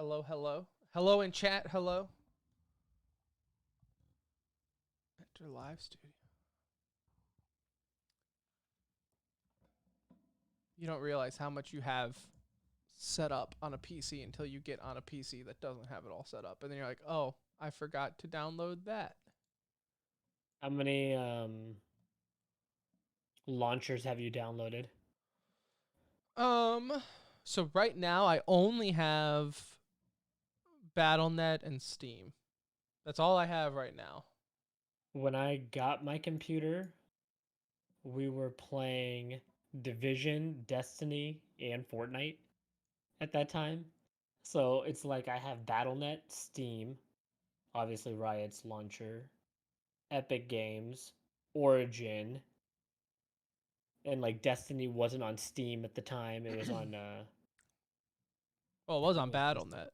Hello, hello. Hello in chat, hello. Enter live studio. You don't realize how much you have set up on a PC until you get on a PC that doesn't have it all set up. And then you're like, oh, I forgot to download that. How many launchers have you downloaded? So right now I only have BattleNet and Steam. That's all I have right now. When I got my computer, we were playing Division, Destiny, and Fortnite at that time. So it's like I have BattleNet, Steam, obviously Riot's launcher, Epic Games, Origin, and like Destiny wasn't on Steam at the time. It was on Well, it was what on was this? BattleNet. It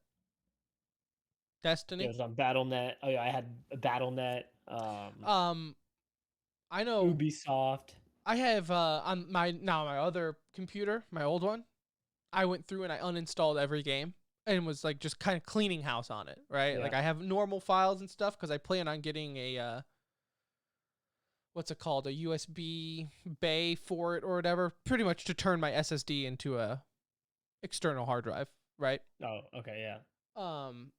Destiny. was on BattleNet. Oh yeah, I had BattleNet, I know Ubisoft. I have on my other computer, my old one. I went through and I uninstalled every game and was like just kind of cleaning house on it, right? Yeah. Like I have normal files and stuff because I plan on getting a what's it called, a USB bay for it or whatever, pretty much to turn my SSD into a external hard drive, right? Oh, okay, yeah. Um,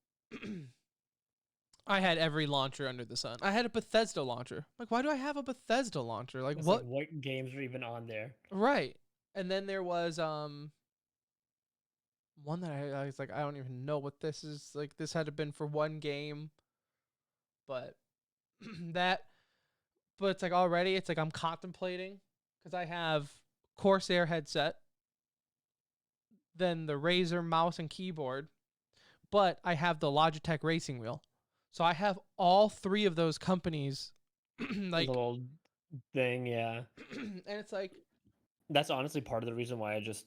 I had every launcher under the sun. I had a Bethesda launcher. Like, why do I have a Bethesda launcher? Like, It's like what? what games are even on there? Right. And then there was one that I was like, I don't even know what this is. Like, this had to have been for one game, but that, but it's like already, it's like I'm contemplating because I have Corsair headset, then the Razer mouse and keyboard, but I have the Logitech racing wheel. So I have all three of those companies, like, Little thing, yeah. and it's like, That's honestly part of the reason why I just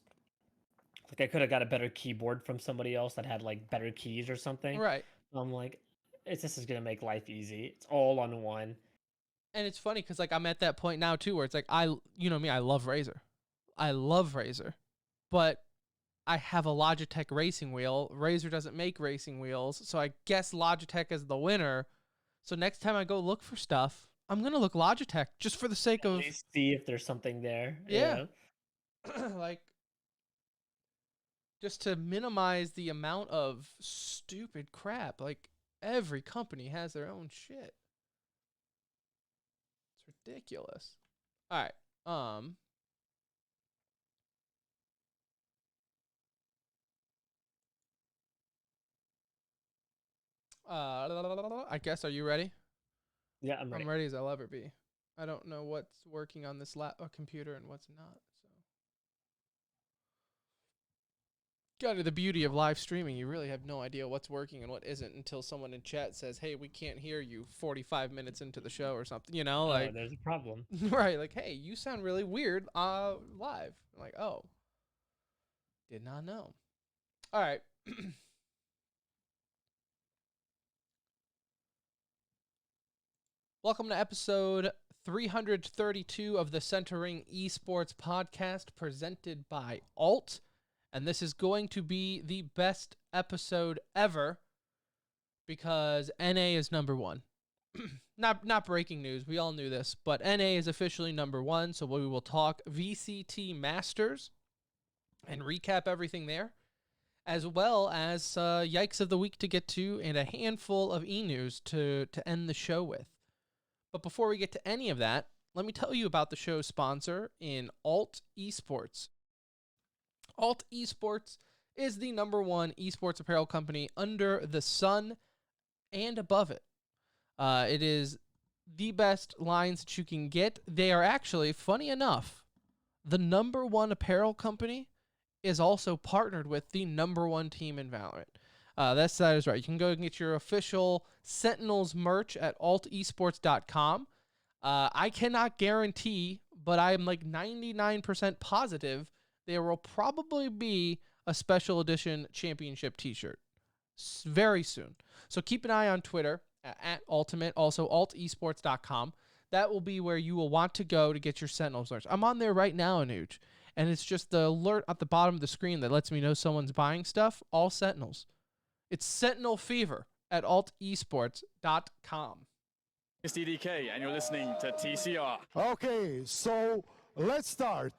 like I could have got a better keyboard from somebody else that had like better keys or something. right. I'm like, this is gonna make life easy. It's all on one. And it's funny because like I'm at that point now too, where it's like you know me, I love Razer, but I have a Logitech racing wheel. Razer doesn't make racing wheels, so I guess Logitech is the winner. So next time I go look for stuff, I'm gonna look Logitech just for the sake At of, least see if there's something there. yeah, Yeah. like just to minimize the amount of stupid crap. Like every company has their own shit. It's ridiculous. All right. I guess, are you ready? Yeah, I'm ready. I'm ready as I'll ever be. I don't know what's working on this computer and what's not. So, kind of the beauty of live streaming, you really have no idea what's working and what isn't until someone in chat says, "Hey, we can't hear you 45 minutes into the show or something." You know, Oh, like there's a problem. right, like, "Hey, you sound really weird live." I'm like, "Oh, did not know." All right. Welcome to episode 332 of the Centering Esports podcast presented by Alt. And this is going to be the best episode ever because NA is number one. Not breaking news. We all knew this, but NA is officially number one. So we will talk VCT Masters and recap everything there, as well as Yikes of the Week to get to and a handful of e-news to end the show with. But before we get to any of that, let me tell you about the show's sponsor in Alt Esports. Alt Esports is the number one esports apparel company under the sun and above it. It is the best lines that you can get. They are actually, funny enough, the number one apparel company is also partnered with the number one team in Valorant. That is right. You can go and get your official Sentinels merch at altesports.com. I cannot guarantee, but I'm like 99% positive there will probably be a special edition championship t-shirt very soon. So keep an eye on Twitter at Ultimate, also altesports.com. That will be where you will want to go to get your Sentinels merch. I'm on there right now, Anuj, and it's just the alert at the bottom of the screen that lets me know someone's buying stuff, all Sentinels. It's Sentinel Fever at altesports.com. It's DDK, and you're listening to TCR. Okay, so let's start.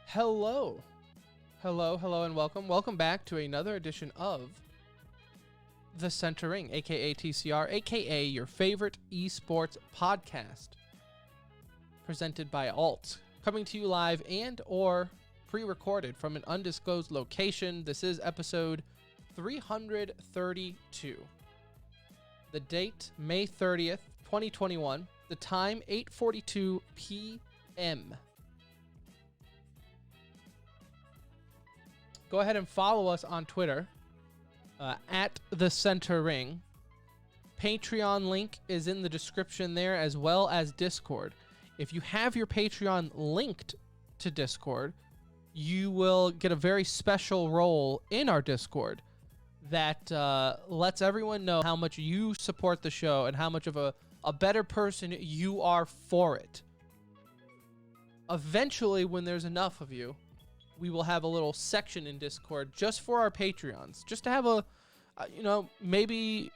Hello, and welcome. Welcome back to another edition of The Centering, aka TCR, aka your favorite esports podcast, presented by Alt, coming to you live and or pre-recorded from an undisclosed location. This is episode 332. The date, May 30th, 2021. The time, 8:42 p.m. Go ahead and follow us on Twitter, at The Centering. Patreon link is in the description there, as well as Discord. If you have your Patreon linked to Discord, you will get a very special role in our Discord that lets everyone know how much you support the show and how much of a better person you are for it. Eventually, when there's enough of you, we will have a little section in Discord just for our Patreons, just to have a, maybe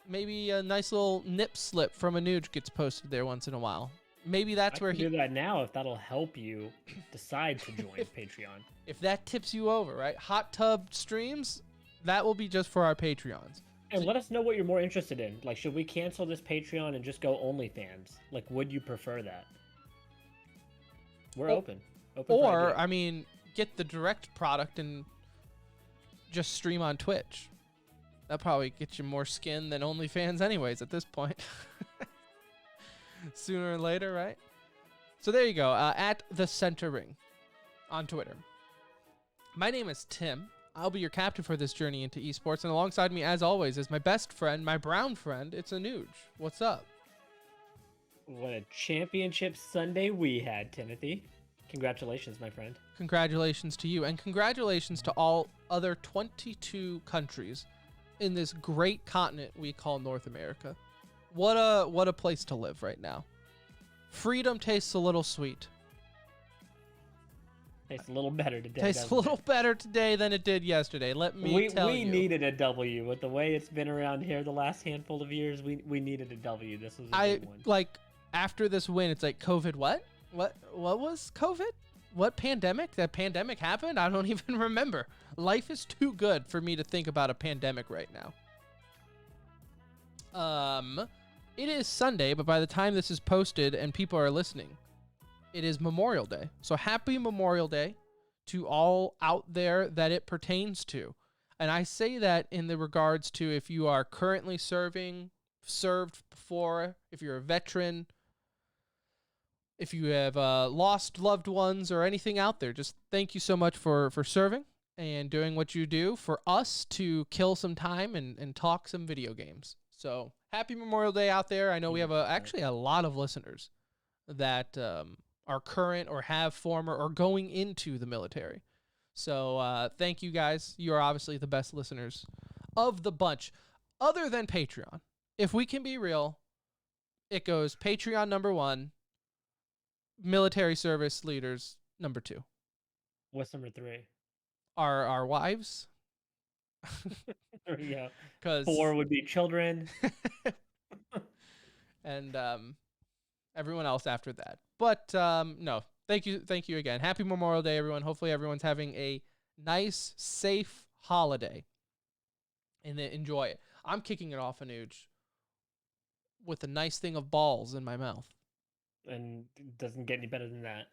a nice little nip slip from a Nuge gets posted there once in a while. Maybe that's where he do that now if that'll help you decide to join Patreon. If that tips you over, right? Hot tub streams, that will be just for our Patreons. And let us know what you're more interested in. Like, should we cancel this Patreon and just go OnlyFans? Like, would you prefer that? We're open. Or, I mean, get the direct product and just stream on Twitch. That probably gets you more skin than OnlyFans anyways at this point. Sooner or later, right? So there you go, at The Centering on Twitter. My name is Tim. I'll be your captain for this journey into esports, and alongside me, as always, is my best friend, my brown friend. It's Anuj. What's up? What a championship Sunday we had, Timothy. Congratulations, my friend. Congratulations to you, and congratulations to all other 22 countries in this great continent we call North America. What a place to live right now. Freedom tastes a little sweet. Tastes a little better today. Tastes a little better today than it did yesterday. Let me tell you. We needed a W. With the way it's been around here the last handful of years, we needed a W. This was a good one. Like, after this win, it's like, COVID what? What was COVID? What pandemic? That pandemic happened? I don't even remember. Life is too good for me to think about a pandemic right now. It is Sunday, but by the time this is posted and people are listening, it is Memorial Day. So happy Memorial Day to all out there that it pertains to. And I say that in the regards to if you are currently served before, if you're a veteran, if you have lost loved ones or anything out there, just thank you so much for serving and doing what you do for us to kill some time and talk some video games. So happy Memorial Day out there. I know we have actually a lot of listeners that are current or have former or going into the military. So thank you guys. You are obviously the best listeners of the bunch. Other than Patreon, if we can be real, it goes Patreon number 1, military service leaders number 2. What's number 3? Our wives. Yeah. 'Cause 4 would be children. And everyone else after that. But no, thank you again. Happy Memorial Day, everyone. Hopefully everyone's having a nice, safe holiday and enjoy it. I'm kicking it off, Anuj, with a nice thing of balls in my mouth. And it doesn't get any better than that.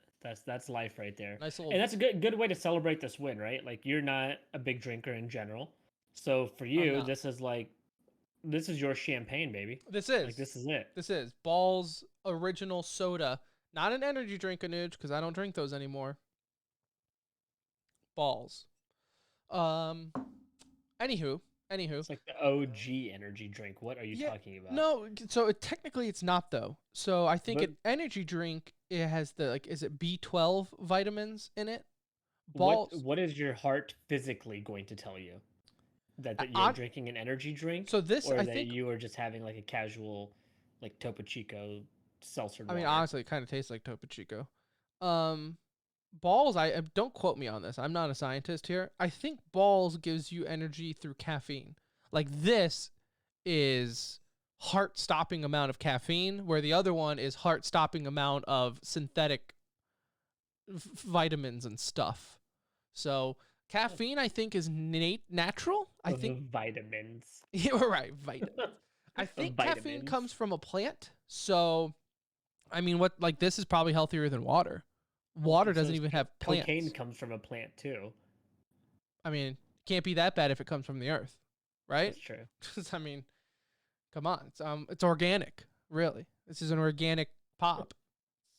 That's life right there. Nice little. And that's a good way to celebrate this win, right? Like, you're not a big drinker in general. So for you, this is your champagne, baby. This is. Like, this is it. This is Ball's original soda. Not an energy drink, Anuj, because I don't drink those anymore. Balls. Anywho. It's like the OG energy drink. What are you talking about? No, so technically it's not, though. So I think an energy drink, it has the, is it B12 vitamins in it? Balls. What is your heart physically going to tell you? that you're On, drinking an energy drink, so this, or I that think, you were just having like a casual, like Topo Chico seltzer I mean, water? honestly, it kind of tastes like Topo Chico. Balls, I don't quote me on this. I'm not a scientist here. I think balls gives you energy through caffeine. Like this is heart stopping amount of caffeine, where the other one is heart stopping amount of synthetic vitamins and stuff. So caffeine, I think, is natural. I think Vitamins. you're right. Vitamins. I think caffeine comes from a plant. So, I mean, what like this is probably healthier than water. Water doesn't even have plants. Cocaine comes from a plant too. I mean, can't be that bad if it comes from the earth, right? That's true. 'Cause, I mean, come on, it's organic, really. This is an organic pop,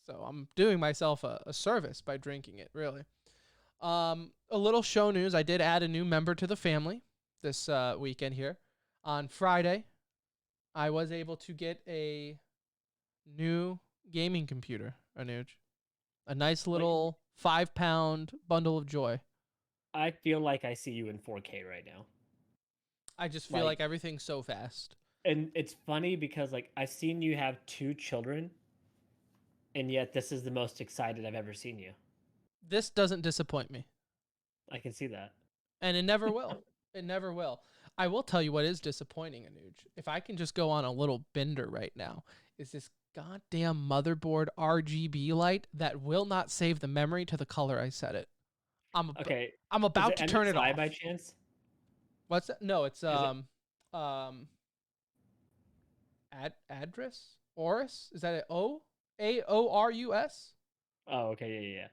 so I'm doing myself a service by drinking it, really. A little show news: I did add a new member to the family this weekend here. On Friday, I was able to get a new gaming computer, Anuj. A nice little 5-pound bundle of joy. I feel like I see you in 4K right now. I just feel like everything's so fast. And it's funny because like I've seen you have 2 children, and yet this is the most excited I've ever seen you. This doesn't disappoint me. I can see that. And it never will. It never will. I will tell you what is disappointing, Anuj. If I can just go on a little bender right now, is this goddamn motherboard RGB light that will not save the memory to the color I set it. I'm about to turn it off. By chance? What's that? No, it's address Aorus? Is that it? Aorus? Oh, okay, yeah.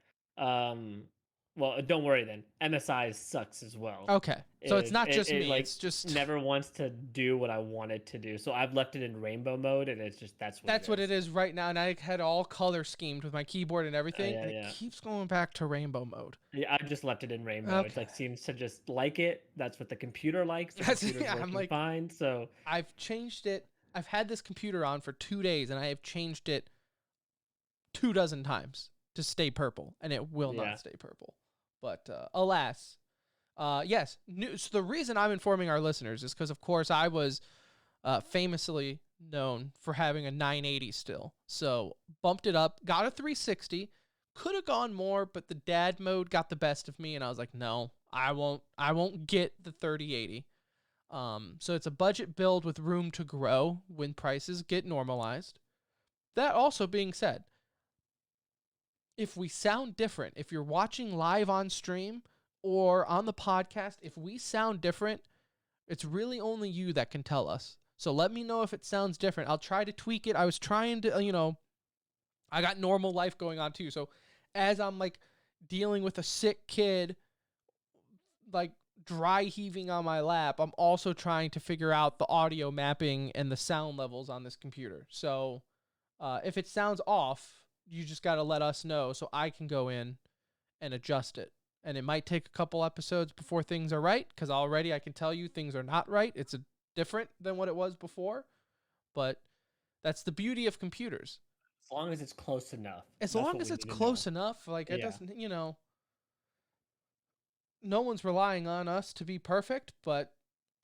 Well, don't worry then. MSI sucks as well. Okay, so it's not just me. Like, it's just never wants to do what I want it to do. So I've left it in rainbow mode, and it's just that's what it is right now. And I had all color schemed with my keyboard and everything, and it keeps going back to rainbow mode. Yeah, I just left it in rainbow. Okay. It like seems to just like it. That's what the computer likes. The computer's working fine. So I've changed it. I've had this computer on for 2 days, and I have changed it 24 times to stay purple, and it will not stay purple. But alas, yes. So the reason I'm informing our listeners is because, of course, I was famously known for having a 980 still. So bumped it up, got a 360. Could have gone more, but the dad mode got the best of me, and I was like, no, I won't get the 3080. So it's a budget build with room to grow when prices get normalized. That also being said, if we sound different, if you're watching live on stream or on the podcast, if we sound different, it's really only you that can tell us. So let me know if it sounds different. I'll try to tweak it. I was trying to, I got normal life going on too. So as I'm like dealing with a sick kid, like dry heaving on my lap, I'm also trying to figure out the audio mapping and the sound levels on this computer. So if it sounds off, you just got to let us know so I can go in and adjust it. And it might take a couple episodes before things are right, because already I can tell you things are not right. It's different than what it was before. But that's the beauty of computers. As long as it's close enough. As long as it's close enough, like it doesn't, no one's relying on us to be perfect, but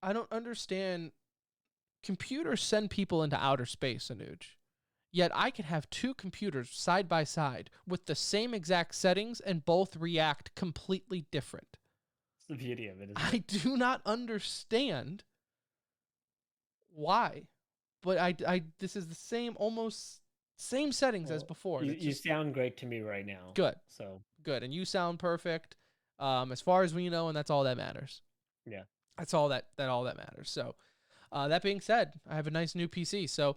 I don't understand. Computers send people into outer space, Anuj. Yet I can have 2 computers side by side with the same exact settings and both react completely different. It's the beauty of it. I do not understand why, but I this is the almost same settings as before. You sound great to me right now. Good. So good, and you sound perfect, as far as we know, and that's all that matters. Yeah, that's all that matters. So, that being said, I have a nice new PC. So.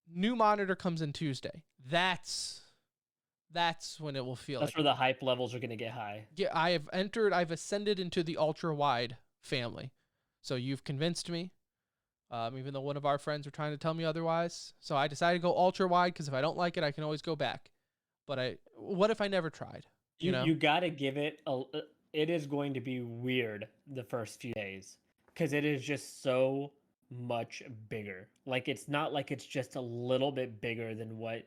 New monitor comes in Tuesday. That's when it will feel that's where the hype levels are going to get high. Yeah, I've ascended into the ultra wide family. So you've convinced me, even though one of our friends were trying to tell me otherwise. So I decided to go ultra wide, because if I don't like it, I can always go back. But what if I never tried? You got to give it it is going to be weird the first few days, because it is just so much bigger. Like, it's not like it's just a little bit bigger than what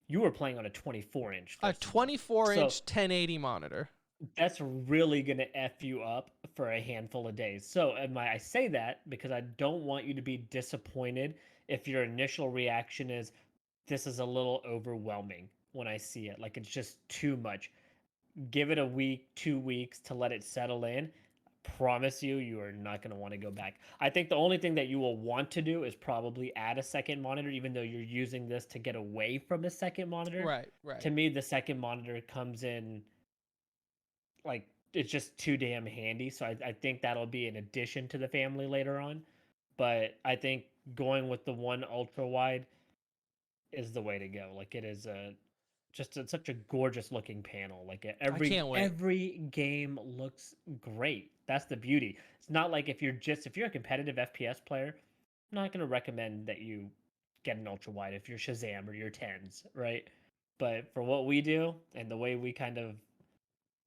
you were playing on a 24-inch. A 24-inch 1080 monitor. that's really gonna F you up for a handful of days. So I say that because I don't want you to be disappointed if your initial reaction is this is a little overwhelming when I see it. Like it's just too much. Give it a week, 2 weeks to let it settle in. Promise you, you are not going to want to go back. I think the only thing that you will want to do is probably add a second monitor, even though you're using this to get away from a second monitor. Right, right. To me, the second monitor comes in like it's just too damn handy. So I think that'll be an addition to the family later on. But I think going with the one ultra wide is the way to go. Like it is such a gorgeous looking panel. Like I can't wait. every game looks great. That's the beauty. It's not like if you're a competitive FPS player, I'm not gonna recommend that you get an ultra wide if you're Shazam or your tens, right? But for what we do and the way we kind of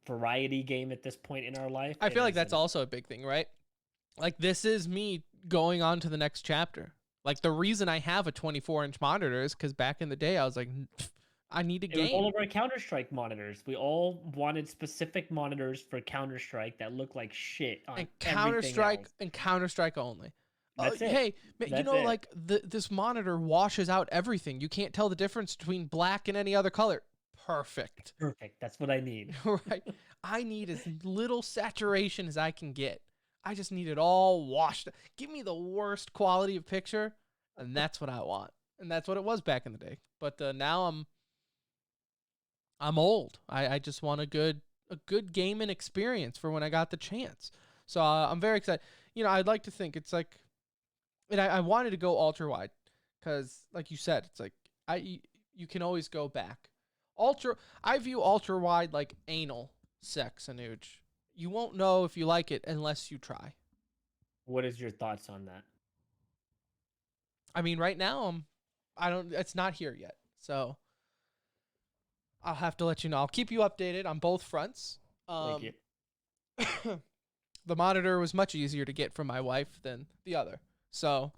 variety game at this point in our life, I it feel like is that's also a big thing, right? Like this is me going on to the next chapter. Like the reason I have a 24-inch monitor is because back in the day I was like, I need a it was game. all of our Counter-Strike monitors. We all wanted specific monitors for Counter-Strike that look like shit on And everything else. Counter Strike only. That's it. Hey, That's it. like this monitor washes out everything. You can't tell the difference between black and any other color. Perfect. Perfect. That's what I need. Right. I need as little saturation as I can get. I just need it all washed. Give me the worst quality of picture, and that's what I want. And that's what it was back in the day. But now I'm old. I just want a good gaming experience for when I got the chance. So I'm very excited. I'd like to think it's like, and I wanted to go ultra wide because, like you said, it's like you can always go back. I view ultra wide like anal sex, Anuj. You won't know if you like it unless you try. What is your thoughts on that? I mean, right now I don't. It's not here yet, so I'll have to let you know. I'll keep you updated on both fronts. Thank you. The monitor was much easier to get from my wife than the other, so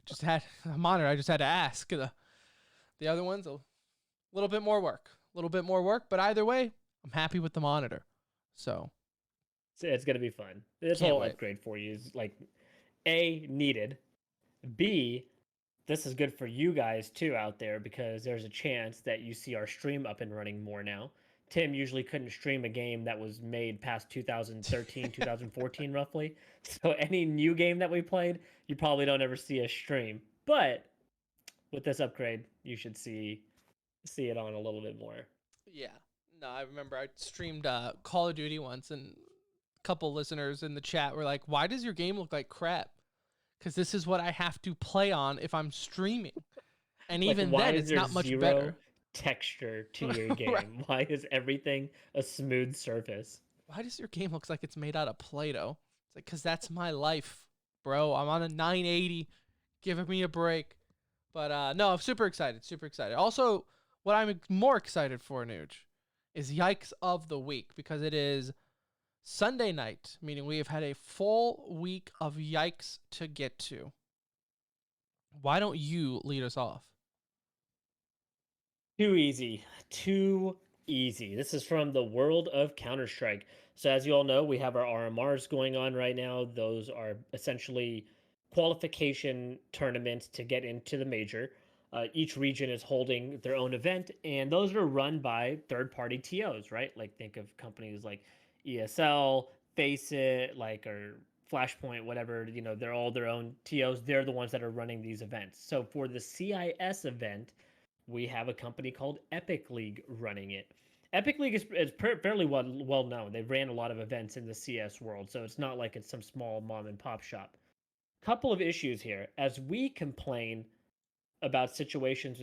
just had a monitor. I just had to ask. The other one's a little bit more work, but either way, I'm happy with the monitor. So It's gonna be fun. This Can't whole wait. upgrade for you is like A, needed. B, this is good for you guys too out there because there's a chance that you see our stream up and running more now. Tim usually couldn't stream a game that was made past 2013, 2014 roughly. So any new game that we played, you probably don't ever see a stream. But with this upgrade, you should see it on a little bit more. yeah, no, I remember I streamed Call of Duty once, and a couple listeners in the chat were like, "Why does your game look like crap?" Because this is what I have to play on if I'm streaming, and Like, even why then, is it's there not much zero better. texture to your game? Right. Why is everything a smooth surface? Why does your game look like it's made out of Play-Doh? It's like, because that's my life, bro. I'm on a 980. Giving me a break. But no, I'm super excited. Super excited. Also, what I'm more excited for, Nuge, is Yikes of the Week because it is Sunday night, meaning we have had a full week of Yikes to get to. Why don't you lead us off? Too easy. Too easy. This is from the world of Counter-Strike. So as you all know, we have our RMRs going on right now. Those are essentially qualification tournaments to get into the major. Each region is holding their own event, and those are run by third-party TOs, right? Like think of companies like ESL, Faceit, like or Flashpoint, whatever. They're all their own TOs. They're the ones that are running these events. So for the CIS event, we have a company called Epic League running it. Epic League is fairly well known. They've ran a lot of events in the CS world, so it's not like it's some small mom and pop shop. Couple of issues here. As we complain about situations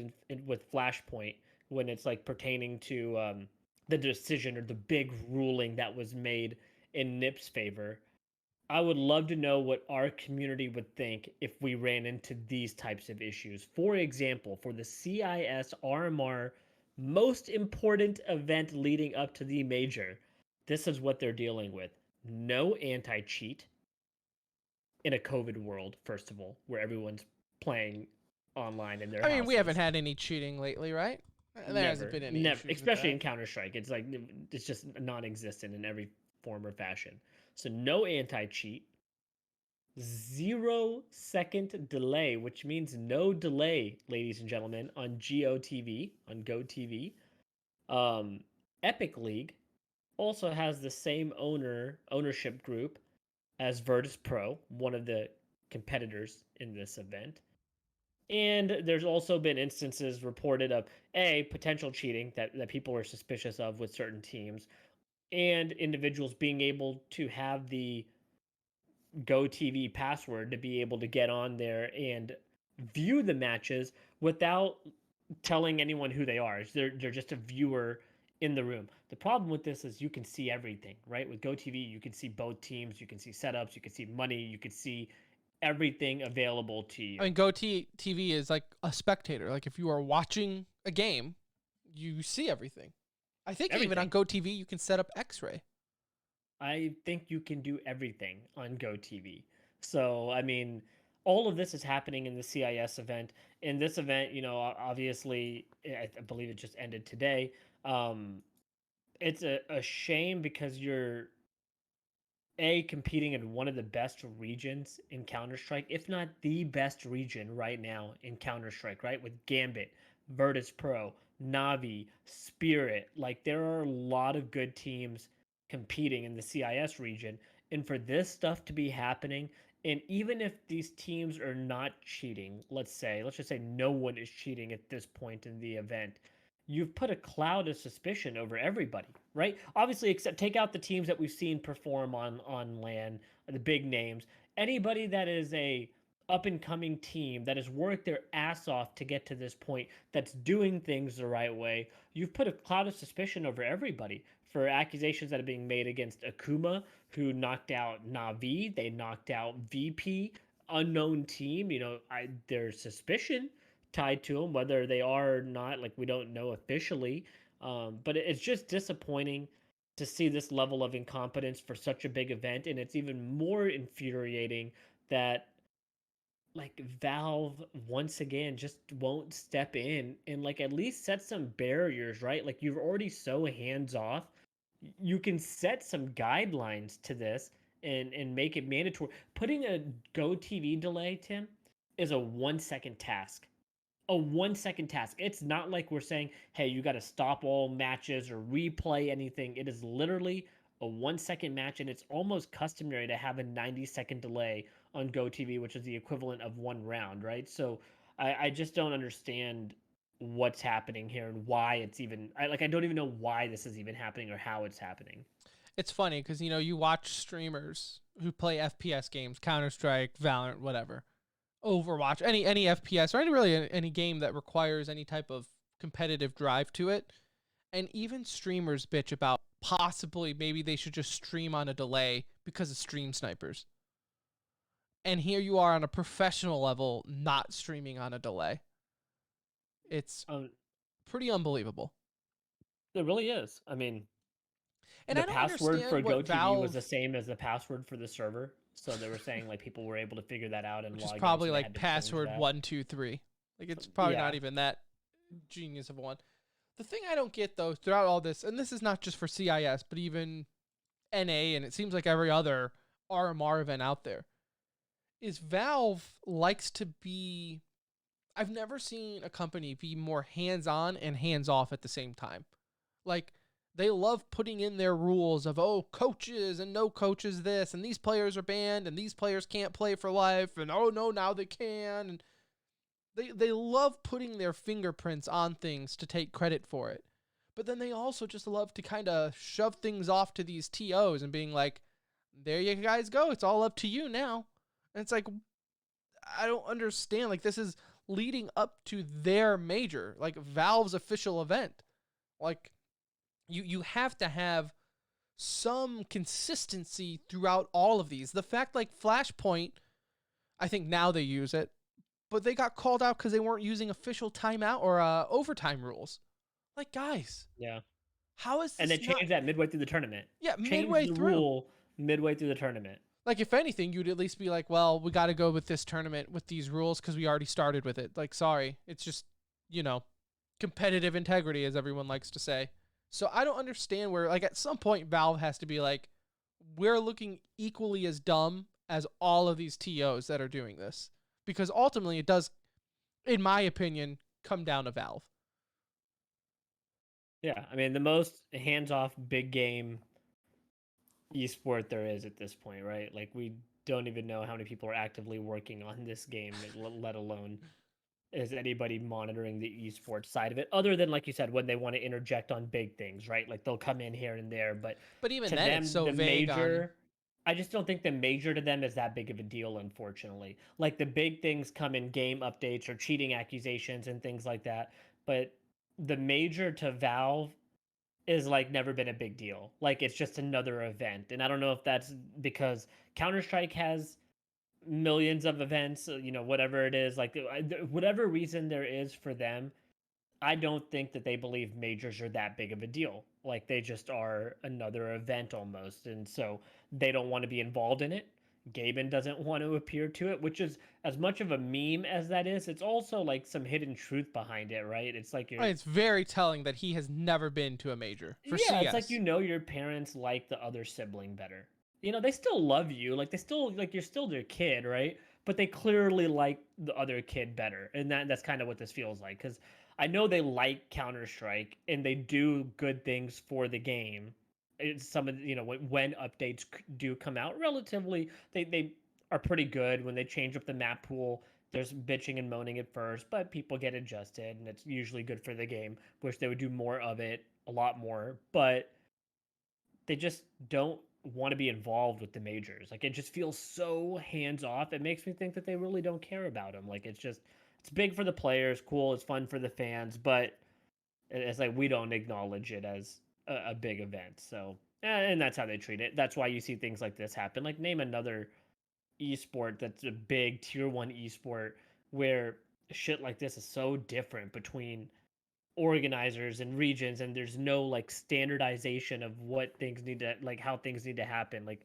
with Flashpoint when it's like pertaining to the decision or the big ruling that was made in NIP's favor, I would love to know what our community would think if we ran into these types of issues. For example, for the CIS RMR most important event leading up to the major, this is what they're dealing with. No anti-cheat in a COVID world, first of all, where everyone's playing online in their I houses. mean, we haven't had any cheating lately, right? There hasn't been any never, issues with especially that. in Counter-Strike. It's like it's just non-existent in every form or fashion. So no anti-cheat, 0 second delay, which means no delay, ladies and gentlemen, on GOTV, on GoTV. Um, Epic League also has the same ownership group as Virtus Pro, one of the competitors in this event. And there's also been instances reported of potential cheating that people are suspicious of with certain teams, and individuals being able to have the GoTV password to be able to get on there and view the matches without telling anyone who they are. They're just a viewer in the room. The problem with this is you can see everything, right? With GoTV, you can see both teams, you can see setups, you can see money, you can see everything available to you. I mean, TV is like a spectator. Like if you are watching a game, you see everything. I think even on Everything. GoTV you can set up X-ray. I think you can do everything on GoTV. So, I mean, all of this is happening in the CIS event. In this event, obviously, I believe it just ended today. Um, it's a shame because you're competing in one of the best regions in Counter Strike, if not the best region right now in Counter Strike, right? With Gambit, Virtus Pro, Navi, Spirit. Like, there are a lot of good teams competing in the CIS region. And for this stuff to be happening, and even if these teams are not cheating, let's just say no one is cheating at this point in the event, you've put a cloud of suspicion over everybody, right? Obviously, except take out the teams that we've seen perform on LAN, the big names. Anybody that is a up and coming team that has worked their ass off to get to this point, that's doing things the right way, you've put a cloud of suspicion over everybody for accusations that are being made against Akuma, who knocked out Navi. They knocked out VP, unknown team. There's suspicion tied to them, whether they are or not. Like, we don't know officially, but it's just disappointing to see this level of incompetence for such a big event, and it's even more infuriating that like Valve once again just won't step in and like at least set some barriers, right? Like, you're already so hands off. You can set some guidelines to this and make it mandatory. Putting a Go TV delay, Tim, is a 1 second task. A 1 second task. It's not like we're saying, hey, you got to stop all matches or replay anything. It is literally a 1 second match, and it's almost customary to have a 90-second delay on GoTV, which is the equivalent of one round, right? So I just don't understand what's happening here and why it's even. I don't even know why this is even happening or how it's happening. It's funny because you watch streamers who play FPS games, Counter Strike, Valorant, whatever, Overwatch, any FPS or any game that requires any type of competitive drive to it, and even streamers bitch about possibly maybe they should just stream on a delay because of stream snipers. And here you are on a professional level not streaming on a delay. It's Um, pretty unbelievable. it really is. I mean, And the I don't password for understand what GoTV was the Valve, same as the password for the server. So they were saying like people were able to figure that out and which is log in, probably so they like had to change password that. 123. Like it's probably Yeah. not even that genius of a one. The thing I don't get though throughout all this, and this is not just for CIS, but even NA, and it seems like every other RMR event out there, is Valve likes to be. I've never seen a company be more hands-on and hands-off at the same time. Like, they love putting in their rules of, oh, coaches and no coaches this, and these players are banned, and these players can't play for life, and oh no, now they can. And they love putting their fingerprints on things to take credit for it. But then they also just love to kind of shove things off to these TOs and being like, there you guys go, it's all up to you now. And it's like, I don't understand. Like, this is leading up to their major, like Valve's official event. Like, you have to have some consistency throughout all of these. The fact, like Flashpoint, I think now they use it, but they got called out because they weren't using official timeout or overtime rules. Like, guys, Yeah. how is And they this not? changed that midway through the tournament. Yeah, Changed midway the through. rule midway through the tournament. Like, if anything, you'd at least be like, well, we got to go with this tournament with these rules because we already started with it. Like, sorry, it's just, you know, competitive integrity, as everyone likes to say. So I don't understand where, like, at some point Valve has to be like, we're looking equally as dumb as all of these TOs that are doing this. Because ultimately it does, in my opinion, come down to Valve. Yeah, I mean, the most hands-off big game esport there is at this point, right? Like, we don't even know how many people are actively working on this game, let alone is anybody monitoring the esports side of it, other than, like you said, when they want to interject on big things, right? Like, they'll come in here and there, but But even to then, it's them, so the vague on. major, I just don't think the major to them is that big of a deal, unfortunately. Like, the big things come in game updates or cheating accusations and things like that, but the major to Valve is like never been a big deal. Like, it's just another event. And I don't know if that's because Counter-Strike has millions of events, whatever it is, like whatever reason there is for them, I don't think that they believe majors are that big of a deal. Like, they just are another event almost. And so they don't want to be involved in it. Gaben doesn't want to appear to it, which is as much of a meme as that is. It's also like some hidden truth behind it, right? It's like It's very telling that he has never been to a major for yeah, it's CS. like your parents like the other sibling better. They still love you, like they still like you're still their kid, right? But they clearly like the other kid better, and that's kind of what this feels like. Because I know they like Counter Strike and they do good things for the game. It's some of when updates do come out, relatively they are pretty good when they change up the map pool. There's bitching and moaning at first, but people get adjusted, and it's usually good for the game. Wish they would do more of it, a lot more, but they just don't want to be involved with the majors. Like, it just feels so hands off. It makes me think that they really don't care about them. Like, it's big for the players, cool, it's fun for the fans, but it's like we don't acknowledge it as a big event. So, and that's how they treat it. That's why you see things like this happen. Like, name another esport that's a big tier one esport where shit like this is so different between organizers and regions, and there's no like standardization of what things need to, like, how things need to happen. Like,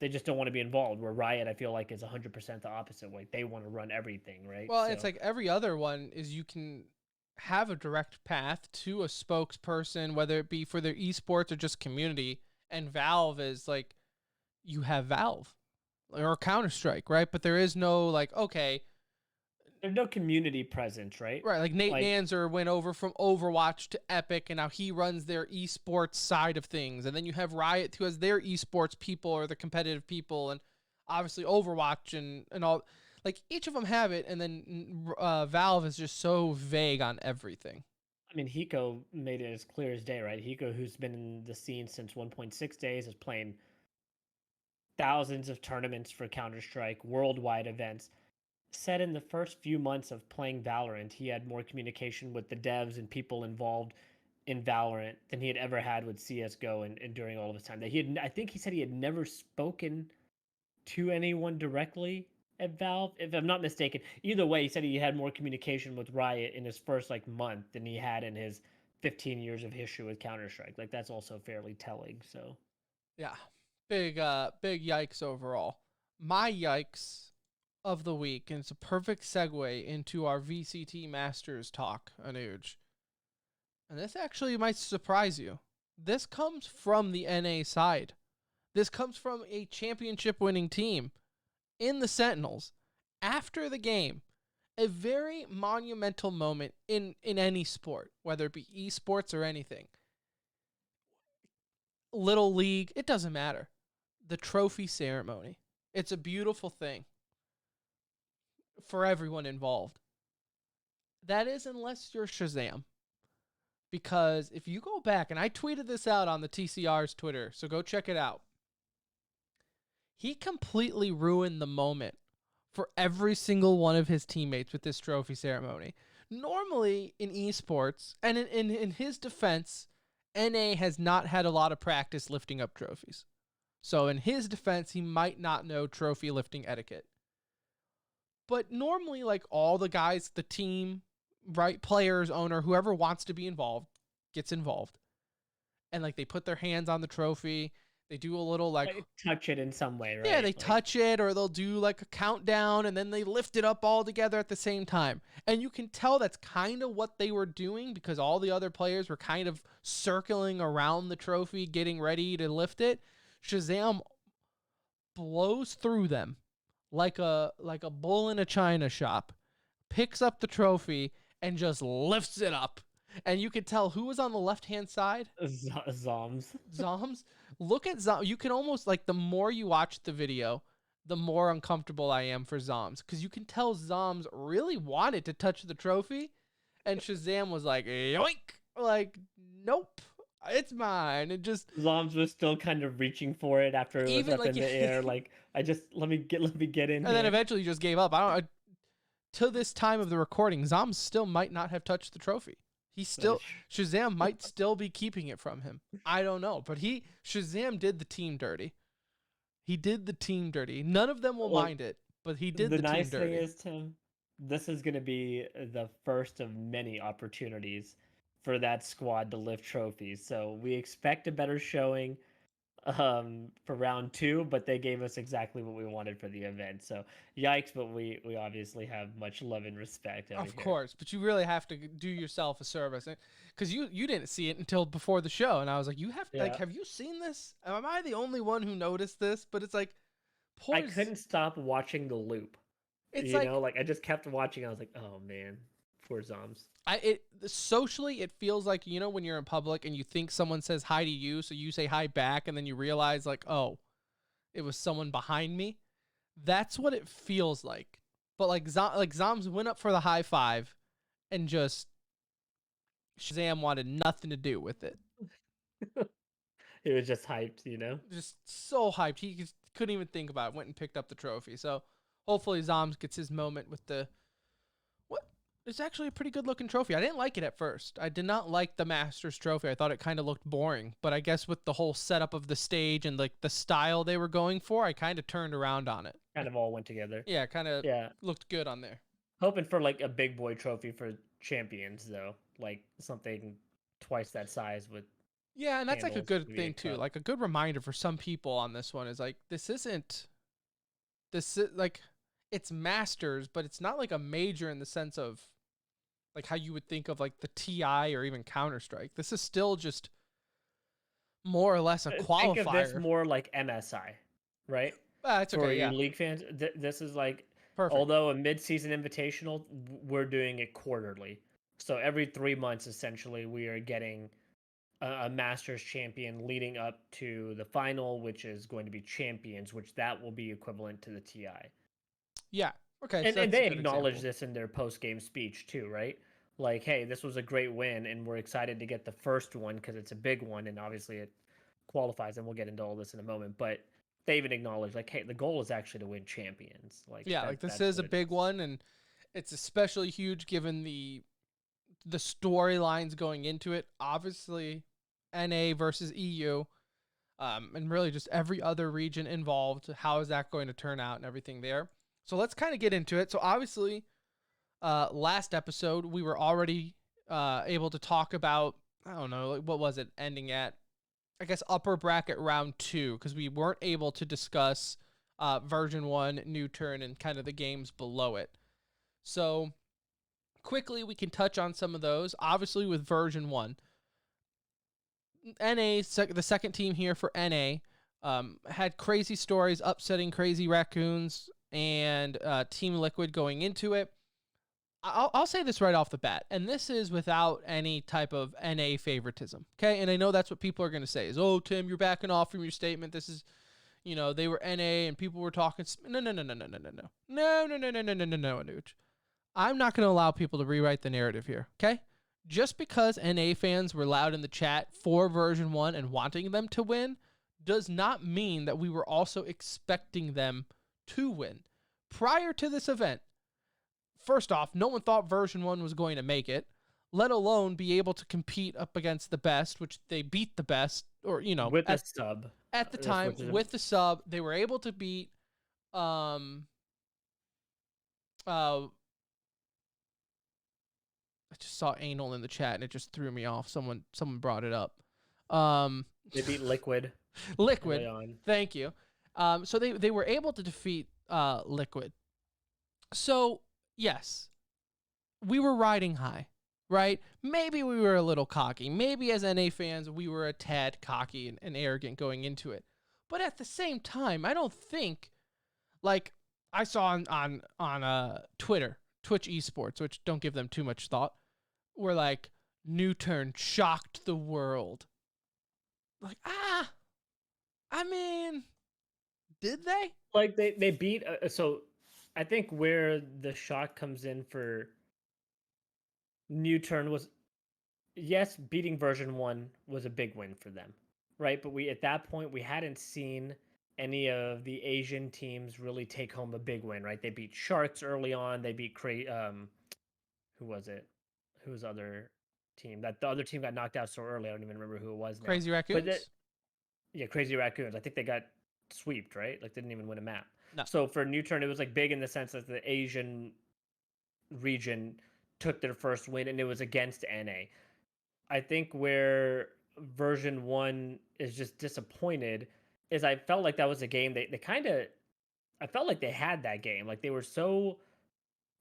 they just don't want to be involved, where Riot, I feel like, is 100% the opposite way. They want to run everything, right? Well, it's So like every other one is you can have a direct path to a spokesperson, whether it be for their esports or just community. And Valve is like, you have Valve or Counter Strike, right? But there is no like, okay, there's no community presence, right? right? Like Nate Like, Nanzer went over from Overwatch to Epic, and now he runs their esports side of things. And then you have Riot, who has their esports people or the competitive people, and obviously Overwatch and all. Like, each of them have it, and then Valve is just so vague on everything. I mean, Hiko made it as clear as day, right? Hiko, who's been in the scene since 1.6 days, is playing thousands of tournaments for Counter Strike, worldwide events, said in the first few months of playing Valorant, he had more communication with the devs and people involved in Valorant than he had ever had with CS:GO and during all of his time. That I think he said he had never spoken to anyone directly at Valve, if I'm not mistaken. Either way, he said he had more communication with Riot in his first like month than he had in his 15 years of history with Counter Strike. Like, that's also fairly telling. So Yeah, big yikes overall. My yikes of the week, and it's a perfect segue into our VCT Masters talk, Anuj. And this actually might surprise you. This comes from the NA side. This comes from a championship winning team in the Sentinels after the game. A very monumental moment in any sport, whether it be esports or anything. Little league, it doesn't matter. The trophy ceremony. It's a beautiful thing for everyone involved. That is, unless you're Shazam. Because if you go back, and I tweeted this out on the TCR's Twitter, so go check it out. He completely ruined the moment for every single one of his teammates with this trophy ceremony. Normally in esports, and in his defense, NA has not had a lot of practice lifting up trophies. So in his defense, he might not know trophy lifting etiquette. But normally, like, all the guys, the team, right, players, owner, whoever wants to be involved, gets involved. And like, they put their hands on the trophy. They do a little like, touch it in some way, yeah, right? they Like, touch it, or they'll do like a countdown and then they lift it up all together at the same time. And you can tell that's kind of what they were doing because all the other players were kind of circling around the trophy, getting ready to lift it. Shazam blows through them like a bull in a china shop, picks up the trophy and just lifts it up. And you could tell who was on the left-hand side. Zoms. Zoms. Look at Zoms. You can almost, like, the more you watch the video, the more uncomfortable I am for Zoms. Because you can tell Zoms really wanted to touch the trophy. And Shazam was like, yoink. Like, nope. It's mine. It just, Zoms was still kind of reaching for it after it was even up like, in the air. Like, let me get in and then here. eventually he just gave up. I don't. To this time of the recording, Zoms still might not have touched the trophy. He still, Shazam might still be keeping it from him. I don't know, but Shazam did the team dirty. He did the team dirty. None of them will Look, mind it, but he did the the team nice dirty. thing is, Tim, this is going to be the first of many opportunities for that squad to lift trophies. So we expect a better showing for round 2, but they gave us exactly what we wanted for the event. So yikes, but we obviously have much love and respect over Of here. course, but you really have to do yourself a service, because you didn't see it until before the show, and I was like, Yeah. have you seen this? Am I the only one who noticed this? But it's like, poor. I couldn't stop watching the loop. It's You like, know, like I just kept watching. I was like, oh man, poor Zoms. Socially it feels like, when you're in public and you think someone says hi to you, so you say hi back, and then you realize like, oh, it was someone behind me. That's what it feels like. But like Zoms went up for the high five, and just Shazam wanted nothing to do with it. It was just hyped, you know. Just so hyped. He just couldn't even think about it. Went and picked up the trophy. So hopefully Zoms gets his moment with the what. It's actually a pretty good looking trophy. I didn't like it at first. I did not like the Masters trophy. I thought it kind of looked boring. But I guess with the whole setup of the stage and like the style they were going for, I kind of turned around on it. Kind of all went together. Yeah, kind of looked good on there. Hoping for like a big boy trophy for champions though, like something twice that size with. Yeah, and that's like a handles, good maybe thing too. Like a good reminder for some people on this one is like, like, it's Masters, but it's not like a major in the sense of like how you would think of like the TI or even Counter-Strike. This is still just more or less a qualifier. Think of this more like MSI, right? It's okay, For yeah. your league fans, this is like, Perfect. although a mid-season invitational, we're doing it quarterly. So every 3 months, essentially, we are getting a Masters champion leading up to the final, which is going to be champions, which that will be equivalent to the TI. Yeah. Okay. And, So and that's a they good acknowledge example. this in their post-game speech too, right? Like, hey, this was a great win, and we're excited to get the first one because it's a big one, and obviously it qualifies, and we'll get into all this in a moment. But they even acknowledge, like, hey, the goal is actually to win champions. Like, Yeah, like this is a big one, and it's especially huge given the storylines going into it. Obviously, NA versus EU, and really just every other region involved. How is that going to turn out and everything there? So let's kind of get into it. So obviously, last episode we were already able to talk about, I don't know, like what was it ending at, I guess upper bracket round 2, because we weren't able to discuss version 1, new turn, and kind of the games below it. So quickly we can touch on some of those. Obviously with version 1, the second team here for NA, had crazy stories upsetting Crazy Raccoons and Team Liquid going into it. I'll say this right off the bat, and this is without any type of NA favoritism, okay? And I know that's what people are going to say is, oh, Tim, you're backing off from your statement. This is, they were NA and people were talking. No, Anuj. I'm not going to allow people to rewrite the narrative here, okay? Just because NA fans were loud in the chat for version 1 and wanting them to win does not mean that we were also expecting them to win. Prior to this event, first off, no one thought version 1 was going to make it, let alone be able to compete up against the best, which they beat the best, or, with a sub. At the time, with the sub, they were able to beat, I just saw anal in the chat and it just threw me off. Someone brought it up. They beat Liquid early Liquid. on. Thank you. So they were able to defeat Liquid. So yes, we were riding high, right? Maybe we were a little cocky. Maybe as NA fans, we were a tad cocky and arrogant going into it. But at the same time, I don't think, like I saw on Twitter, Twitch esports, which don't give them too much thought, where like New Turn shocked the world. Like, I mean, did they? Like they beat so I think where the shock comes in for New Turn was, yes, beating version 1 was a big win for them, right? But we, at that point, we hadn't seen any of the Asian teams really take home a big win, right? They beat Sharks early on. They beat who was it? Who was the other team? That the other team got knocked out so early. I don't even remember who it was now. Crazy But Raccoons? yeah, Crazy Raccoons. I think they got sweeped, right? Like didn't even win a map. No. So for New Turn, it was like big in the sense that the Asian region took their first win, and it was against NA. I think where version 1 is just disappointed is I felt like that was a game they kind of, I felt like they had that game. Like they were so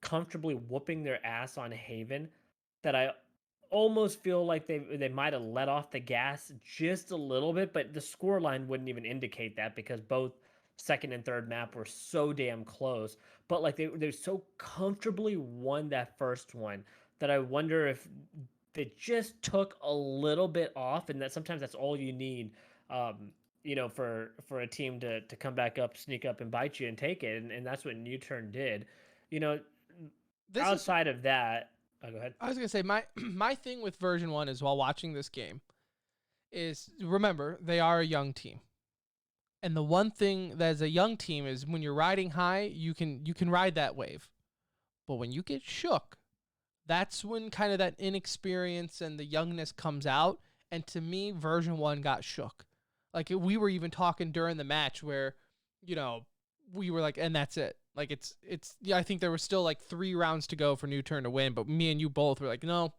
comfortably whooping their ass on Haven that I almost feel like they might have let off the gas just a little bit, but the score line wouldn't even indicate that because both second and third map were so damn close. But like they so comfortably won that first one that I wonder if they just took a little bit off, and that sometimes that's all you need. For a team to come back up, sneak up, and bite you and take it, and that's what New Turn did. You know, This is outside of that, oh, go ahead. I was gonna say my my thing with version 1 is while watching this game is remember they are a young team. And the one thing that as a young team is when you're riding high, you can ride that wave. But when you get shook, that's when kind of that inexperience and the youngness comes out. And to me, version 1 got shook. Like we were even talking during the match where, we were like, and that's it. Like it's yeah, I think there were still like 3 rounds to go for New Turn to win, but me and you both were like, no,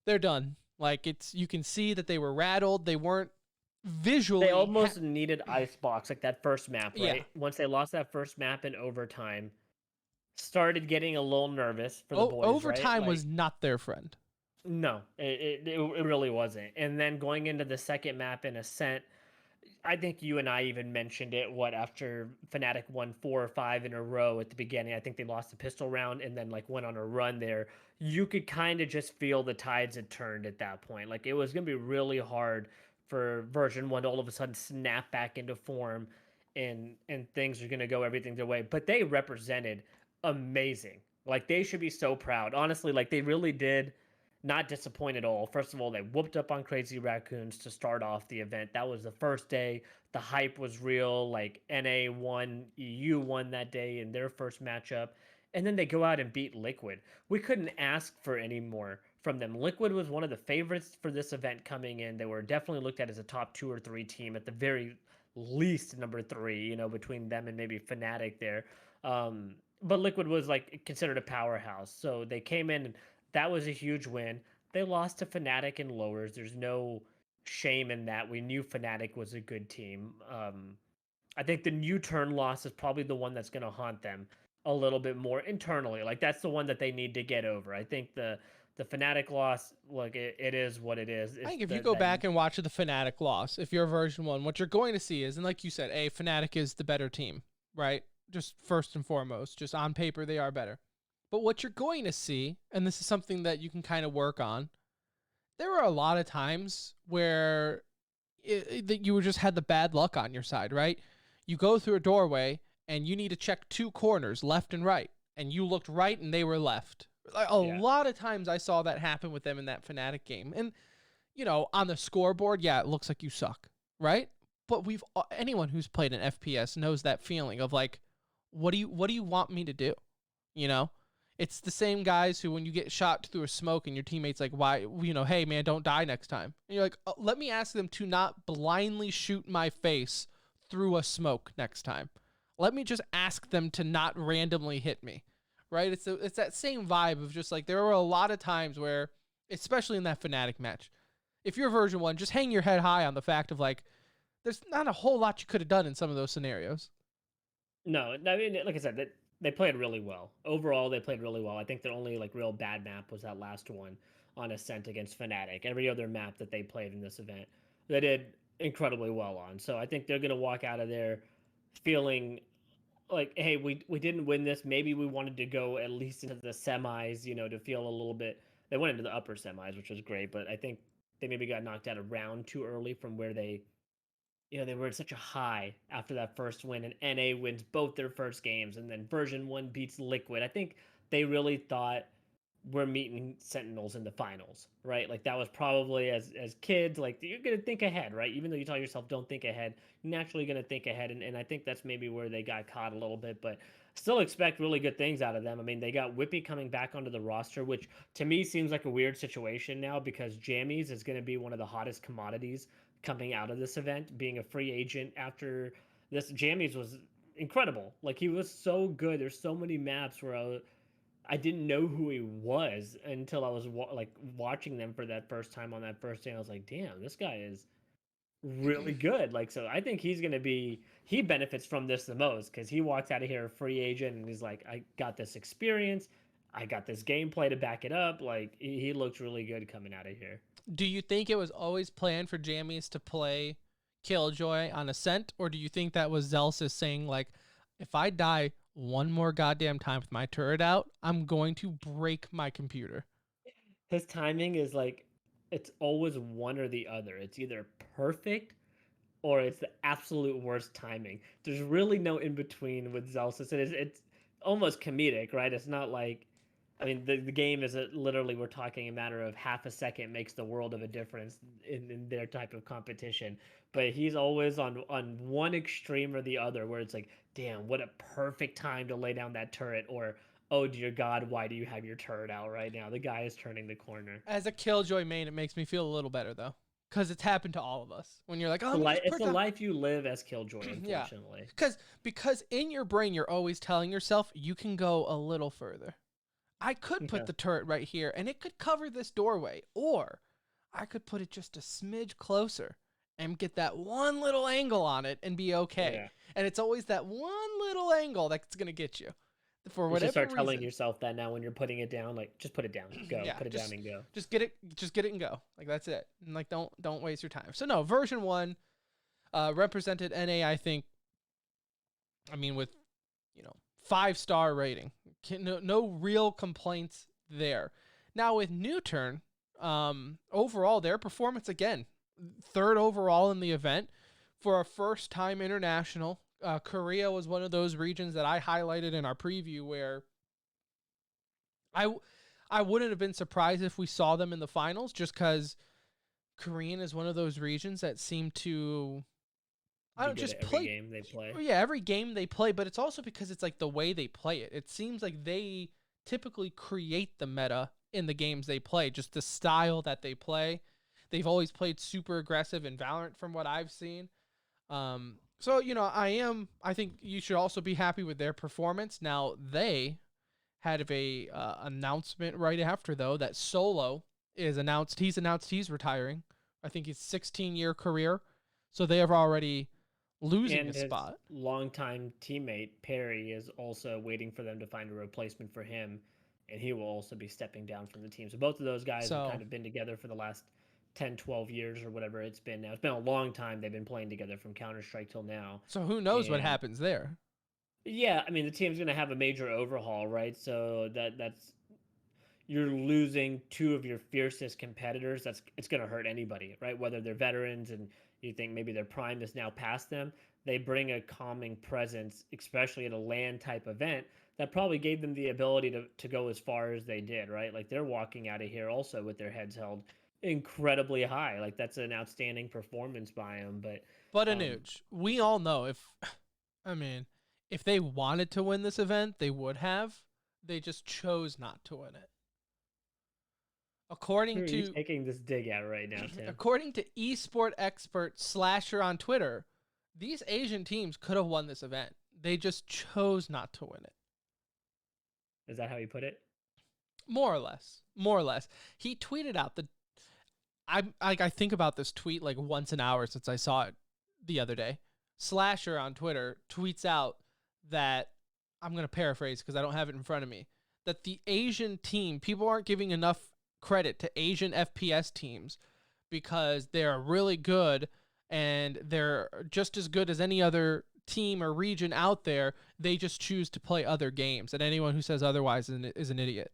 they're done. Like you can see that they were rattled. They weren't visually. They almost needed Icebox, like that first map, right? Yeah. Once they lost that first map in overtime, started getting a little nervous for the boys, overtime right? was not their friend. No, it really wasn't. And then going into the second map in Ascent, I think you and I even mentioned it. What, after Fnatic won 4 or 5 in a row at the beginning, I think they lost the pistol round and then like went on a run there. You could kind of just feel the tides had turned at that point. Like it was gonna be really hard for version 1 to all of a sudden snap back into form, and things are gonna go everything their way. But they represented amazing. Like they should be so proud. Honestly, like they really did not disappoint at all. First of all, they whooped up on Crazy Raccoons to start off the event. That was the first day. The hype was real. Like NA won, EU won that day in their first matchup. And then they go out and beat Liquid. We couldn't ask for any more from them. Liquid was one of the favorites for this event coming in. They were definitely looked at as a top 2 or 3 team, at the very least number 3, between them and maybe Fnatic there. But Liquid was like considered a powerhouse. So they came in, and that was a huge win. They lost to Fnatic in lowers. There's no shame in that. We knew Fnatic was a good team. I think the New Turn loss is probably the one that's going to haunt them a little bit more internally. Like that's the one that they need to get over. I think the Fnatic loss, look, it is what it is. I think if you go back and watch the Fnatic loss, if you're version 1, what you're going to see is, and like you said, Fnatic is the better team, right? Just first and foremost, just on paper, they are better. But what you're going to see, and this is something that you can kind of work on, there were a lot of times where that you just had the bad luck on your side, right? You go through a doorway and you need to check 2 corners, left and right, and you looked right and they were left. A lot of times I saw that happen with them in that Fnatic game. And, on the scoreboard, yeah, it looks like you suck, right? But anyone who's played an FPS knows that feeling of like, what do you want me to do? It's the same guys who, when you get shot through a smoke and your teammate's like, why, hey man, don't die next time. And you're like, let me ask them to not blindly shoot my face through a smoke next time. Let me just ask them to not randomly hit me, right? It's that same vibe of just like, there were a lot of times where, especially in that Fnatic match, if you're version 1, just hang your head high on the fact of like, there's not a whole lot you could have done in some of those scenarios. No, I mean, like I said, they played really well. Overall, they played really well. I think their only like real bad map was that last one on Ascent against Fnatic. Every other map that they played in this event, they did incredibly well on. So I think they're gonna walk out of there feeling like, hey, we didn't win this. Maybe we wanted to go at least into the semis, to feel a little bit. They went into the upper semis, which was great, but I think they maybe got knocked out a round too early from where they were at such a high after that first win, and NA wins both their first games, and then version 1 beats Liquid. I think they really thought we're meeting Sentinels in the finals, right? Like that was probably as kids, like you're gonna think ahead, right? Even though you tell yourself don't think ahead, you're naturally gonna think ahead, and I think that's maybe where they got caught a little bit, but still expect really good things out of them. I mean, they got Whippy coming back onto the roster, which to me seems like a weird situation now because Jammies is gonna be one of the hottest commodities coming out of this event, being a free agent after this. Jammies was incredible. Like he was so good. There's so many maps where I didn't know who he was until I was watching them for that first time on that first day. I was like, damn, this guy is really good. Like, so I think he benefits from this the most because he walks out of here a free agent and he's like, I got this experience. I got this gameplay to back it up. Like, he looks really good coming out of here. Do you think it was always planned for Jammies to play Killjoy on Ascent, or do you think that was Zelsis saying, like, if I die one more goddamn time with my turret out, I'm going to break my computer? His timing is like, it's always one or the other. It's either perfect or it's the absolute worst timing. There's really no in between with Zelsis. It's almost comedic, right? It's not like, I mean, the game is literally, we're talking a matter of half a second makes the world of a difference in their type of competition. But he's always on one extreme or the other, where it's like, damn, what a perfect time to lay down that turret, or oh dear God, why do you have your turret out right now? The guy is turning the corner. As a Killjoy main, it makes me feel a little better though, because it's happened to all of us. When you're like, oh, It's the life you live as Killjoy, unfortunately. Yeah, because in your brain you're always telling yourself you can go a little further. I could put the turret right here, and it could cover this doorway, or I could put it just a smidge closer and get that one little angle on it and be okay. Yeah. And it's always that one little angle that's gonna get you. For whatever you should start reason. telling yourself that now when you're putting it down, like just put it down, go, Yeah, put it down and go. Just get it and go. Like that's it. And like don't waste your time. So no, version 1 represented NA, I think. I mean, with 5-star rating, no real complaints there. Now with New Turn, overall their performance again, 3rd overall in the event for a first time international. Korea was one of those regions that I highlighted in our preview where I wouldn't have been surprised if we saw them in the finals, just because Korean is one of those regions that seem to just play every game they play. Yeah, every game they play, but it's also because it's like the way they play it. It seems like they typically create the meta in the games they play, just the style that they play. They've always played super aggressive in Valorant from what I've seen. So, I think you should also be happy with their performance. Now, they had a announcement right after, though, that Solo is announced. He's announced he's retiring. I think he's 16-year career. So they have already losing his spot. Longtime teammate, Perry, is also waiting for them to find a replacement for him, and he will also be stepping down from the team. So both of those guys have kind of been together for the last 10, 12 years or whatever it's been now. It's been a long time they've been playing together from Counter-Strike till now. So who knows what happens there? Yeah, I mean, the team's going to have a major overhaul, right? So that's you're losing 2 of your fiercest competitors. It's going to hurt anybody, right? Whether they're veterans and you think maybe their prime is now past them, they bring a calming presence, especially at a LAN type event, that probably gave them the ability to go as far as they did, right? Like they're walking out of here also with their heads held incredibly high. Like that's an outstanding performance by them. But Anuj, we all know if they wanted to win this event, they would have. They just chose not to win it. According to taking this dig out right now, Tim. According to esport expert Slasher on Twitter, these Asian teams could have won this event. They just chose not to win it. Is that how you put it? More or less. More or less. He tweeted out I think about this tweet like once an hour since I saw it the other day. Slasher on Twitter tweets out that, I'm going to paraphrase because I don't have it in front of me, that the Asian team, people aren't giving enough credit to Asian FPS teams because they're really good and they're just as good as any other team or region out there. They just choose to play other games, and anyone who says otherwise is an idiot.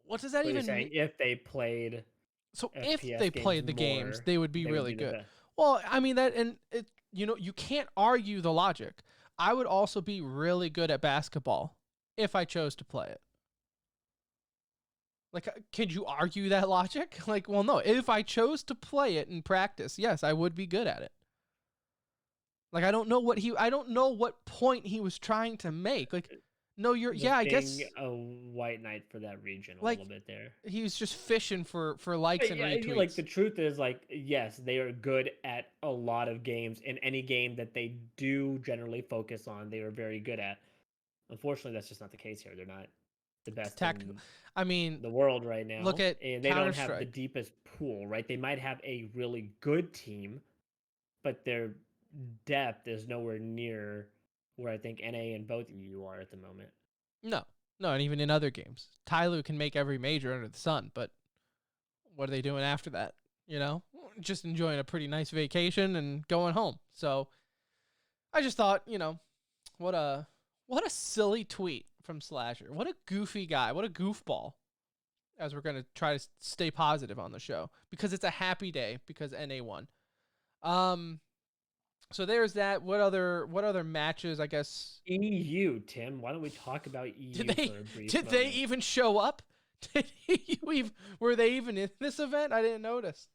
What does that What are you even mean? saying? If they played So if FPS they games played the games, more, they would be they would really be the good. best. Well, I mean that, and you can't argue the logic. I would also be really good at basketball if I chose to play it. Like, could you argue that logic? Like, well, no. If I chose to play it in practice, yes, I would be good at it. Like, I don't know what point he was trying to make. Like, no, I guess Being a white knight for that region a like little bit there. he was just fishing for likes But and yeah, I mean, retweets. like the truth is, like, yes, they are good at a lot of games. In any game that they do generally focus on, they are very good at. Unfortunately, that's just not the case here. They're not the best Tactical. in I mean, the world right now, look at and they don't have the Counter-Strike. deepest pool, right? They might have a really good team, but their depth is nowhere near where I think NA and both EU are at the moment. No, and even in other games, Tyloo can make every major under the sun, but what are they doing after that? Just enjoying a pretty nice vacation and going home. So I just thought, what a silly tweet from Slasher. What a goofy guy. What a goofball. As we're gonna try to stay positive on the show because it's a happy day because NA won. So there's that. What other matches? I guess EU, Tim. Why don't we talk about EU for a brief did moment? they even show up? Were they even in this event? I didn't notice.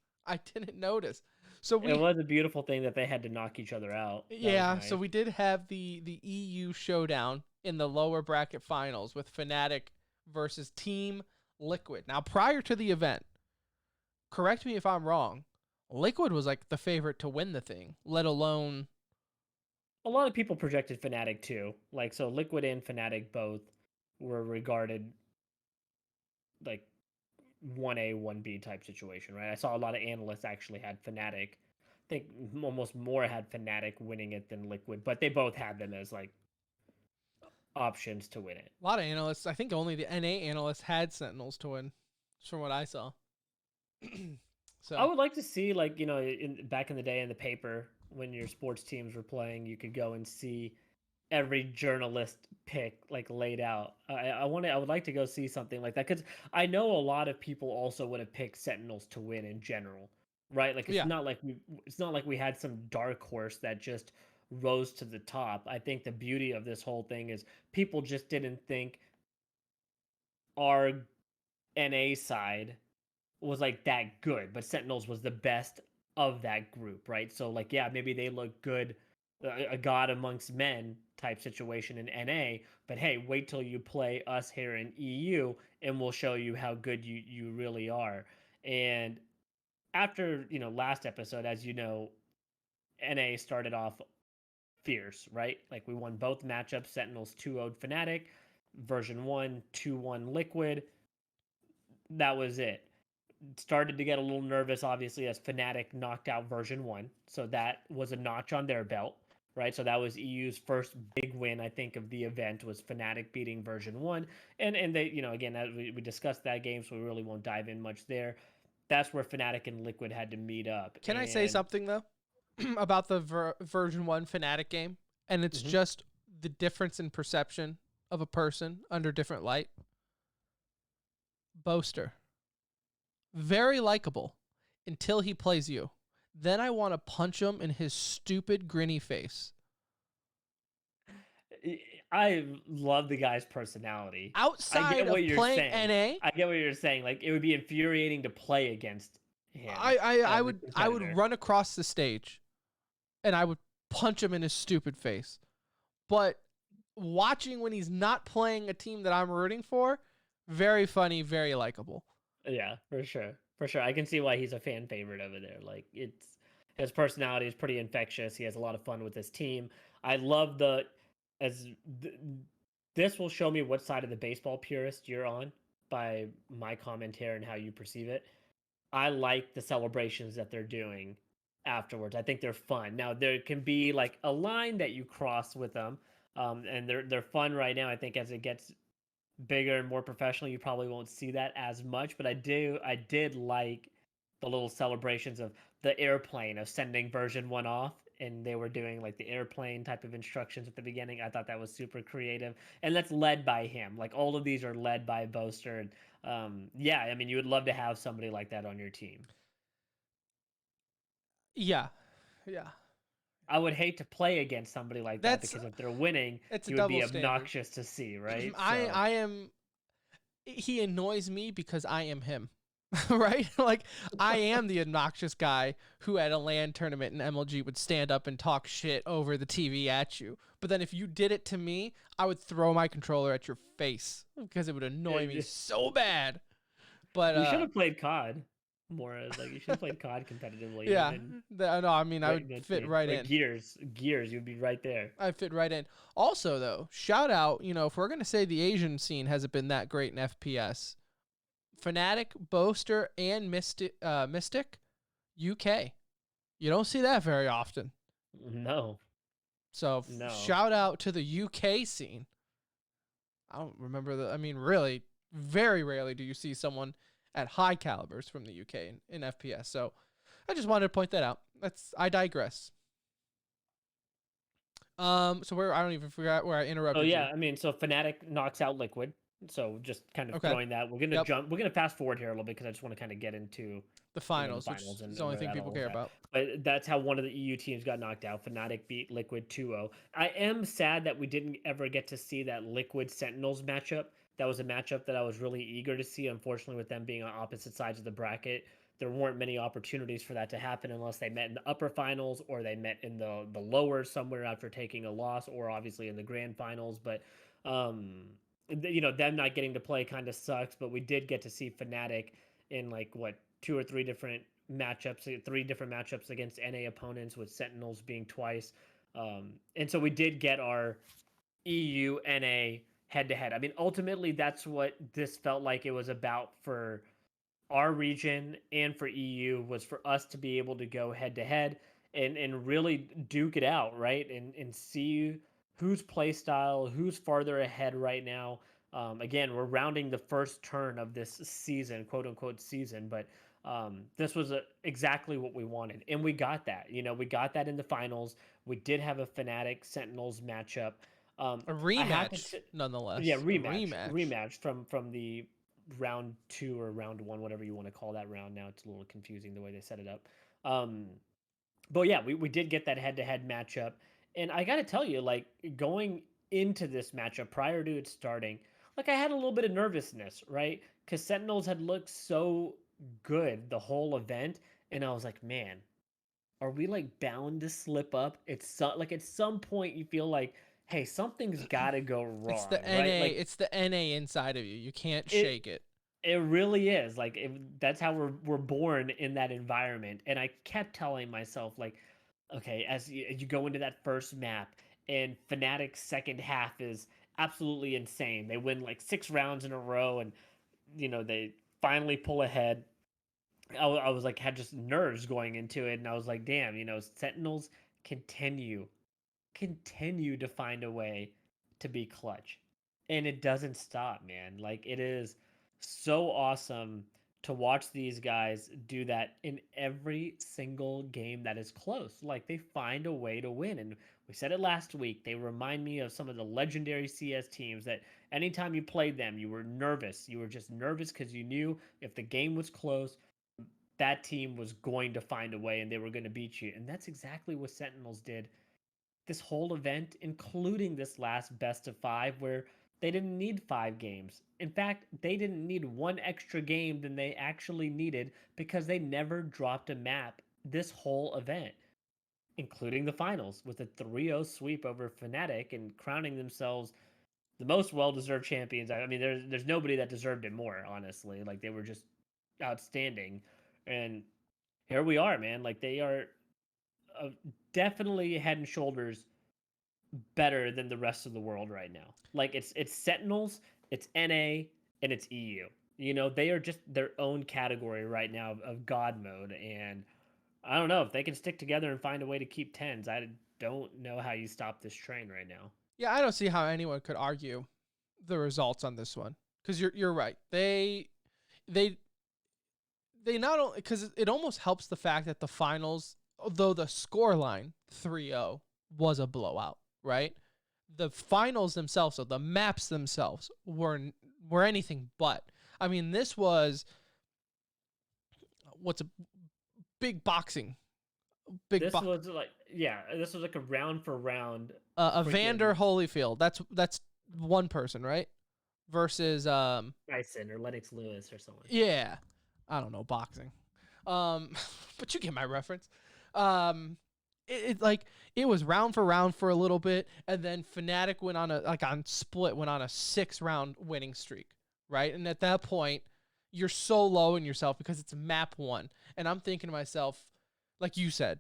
So it was a beautiful thing that they had to knock each other out. Yeah, nice. so we did have the EU showdown in the lower bracket finals with Fnatic versus Team Liquid. Now, prior to the event, correct me if I'm wrong, Liquid was like the favorite to win the thing, let alone... A lot of people projected Fnatic too. Like, so Liquid and Fnatic both were regarded like 1A, 1B type situation, right? I saw a lot of analysts actually had Fnatic. I think almost more had Fnatic winning it than Liquid, but they both had them as like options to win it. A lot of analysts, I think only the NA analysts had Sentinels to win, from what I saw. So I would like to see, like, back in the day in the paper when your sports teams were playing, you could go and see every journalist pick like laid out. I would like to go see something like that because I know a lot of people also would have picked Sentinels to win in general, right? Like it's not like we had some dark horse that just rose to the top. I think the beauty of this whole thing is people just didn't think our NA side was like that good, but Sentinels was the best of that group, right? So like, yeah, maybe they look good, a god amongst men type situation in NA, but hey, wait till you play us here in EU, and we'll show you how good you really are. And after last episode, as you know, NA started off fierce, right? Like we won both matchups. Sentinels 2-0'd Fnatic, version 1 2-1 Liquid. That was it. Started to get a little nervous, obviously, as Fnatic knocked out version 1. So that was a notch on their belt, right? So that was EU's first big win, I think, of the event was Fnatic beating version 1. And they, again, as we discussed that game, so we really won't dive in much there. That's where Fnatic and Liquid had to meet up. Can I say something, though, about the version 1 Fnatic game? And it's just the difference in perception of a person under different light. Boaster. Very likable until he plays you. Then I want to punch him in his stupid grinny face. I love the guy's personality. Outside of playing NA, I get what you're saying. Like it would be infuriating to play against him. I would run across the stage and I would punch him in his stupid face. But watching when he's not playing a team that I'm rooting for, very funny, very likable. Yeah, for sure. For sure. I can see why he's a fan favorite over there. Like his personality is pretty infectious. He has a lot of fun with his team. I love this will show me what side of the baseball purist you're on by my comment here and how you perceive it. I like the celebrations that they're doing afterwards. I think they're fun. Now there can be like a line that you cross with them, and they're fun right now. I think as it gets bigger and more professional, you probably won't see that as much. But I did like the little celebrations of the airplane of sending version 1 off, and they were doing like the airplane type of instructions at the beginning. I thought that was super creative, and that's led by him. Like all of these are led by Boaster, and yeah, I mean, you would love to have somebody like that on your team. Yeah. Yeah. I would hate to play against somebody like that That's because if they're winning, it's a he would be double standard. obnoxious to see, right? I am he annoys me because I am him. Right? Like I am the obnoxious guy who at a LAN tournament in MLG would stand up and talk shit over the TV at you. But then if you did it to me, I would throw my controller at your face because it would annoy me so bad. But You should have played COD more. Like you should have played COD competitively. yeah, And no, I mean I right in would that fit team. right Like in. Gears, you'd be right there. I fit right in. Also, though, shout out, if we're going to say the Asian scene hasn't been that great in FPS, Fnatic, Boaster, and Mystic, UK. You don't see that very often. No, So no. shout out to the UK scene. I don't remember really, very rarely do you see someone at high calibers from the UK in FPS. So I just wanted to point that out. I digress. So I don't even forget where I Oh interrupted yeah, you. I mean, so Fnatic knocks out Liquid. So just kind of Okay. throwing that. We're gonna jump. We're gonna fast forward here a little bit because I just want to kind of get into The the finals, which finals is and the only where thing that people all care is at. about. But that's how one of the EU teams got knocked out. Fnatic beat Liquid 2-0. I am sad that we didn't ever get to see that Liquid Sentinels matchup. That was a matchup that I was really eager to see. Unfortunately, with them being on opposite sides of the bracket, there weren't many opportunities for that to happen unless they met in the upper finals or they met in the lower somewhere after taking a loss, or obviously in the grand finals. But them not getting to play kind of sucks. But we did get to see Fnatic in like what, two or three different matchups, three different matchups against NA opponents, with Sentinels being twice. And so we did get our EU NA head to head. I mean, ultimately, that's what this felt like it was about for our region and for EU, was for us to be able to go head to head and really duke it out, right? And see who's play style, who's farther ahead right now. Again, we're rounding the first turn of this season, quote unquote season, but this was exactly what we wanted, and we got that. We got that in the finals. We did have a Fnatic Sentinels matchup. A I have rematch, to, nonetheless. yeah, A rematch from the round 2 or round 1, whatever you want to call that round. Now it's a little confusing the way they set it up. But yeah, we did get that head to head matchup, and I got to tell you, like going into this matchup prior to it starting, like I had a little bit of nervousness, right? Because Sentinels had looked so good the whole event, and I was like, man, are we like bound to slip up? Like at some point you feel like, hey, something's got to go It's the wrong, right? NA. Like It's the NA inside of you. You can't it shake it. it really is. Like that's how we're born in that environment. And I kept telling myself like, okay, as you go into that first map, and Fnatic's second half is absolutely insane. They win like 6 rounds in a row, and they finally pull ahead. I was like, had just nerves going into it, and I was like, damn, Sentinels continue continue to find a way to be clutch. And it doesn't stop, man. Like it is so awesome to watch these guys do that in every single game that is close. Like they find a way to win. And we said it last week. They remind me of some of the legendary CS teams that anytime you played them, you were nervous. You were just nervous because you knew if the game was close, that team was going to find a way and they were going to beat you. And that's exactly what Sentinels did this whole event, including this last best of 5, where they didn't need 5 games. In fact, they didn't need one extra game than they actually needed because they never dropped a map this whole event, including the finals, with a 3-0 sweep over Fnatic and crowning themselves the most well-deserved champions. I mean, there's nobody that deserved it more, honestly. Like they were just outstanding, and here we are, man. Like they are uh, definitely head and shoulders better than the rest of the world right now. Like it's Sentinels, it's NA, and it's EU. They are just their own category right now of God mode, and I don't know if they can stick together and find a way to keep tens. I don't know how you stop this train right now. Yeah, I don't see how anyone could argue the results on this one, because you're right. They not only, because it almost helps the fact that the finals, although the score line 3-0 was a blowout, right? The finals themselves, so the maps themselves were anything but. I mean, this was what's a big boxing, This was like, yeah, this was like a round for round. Evander Holyfield. That's one person, right? Versus Tyson or Lennox Lewis or someone. yeah, I don't know boxing, but you get my reference. Um, it was round for round for a little bit, and then Fnatic went on on Split went on a 6-round winning streak, right? And at that point, you're so low in yourself because it's map 1, and I'm thinking to myself, like you said,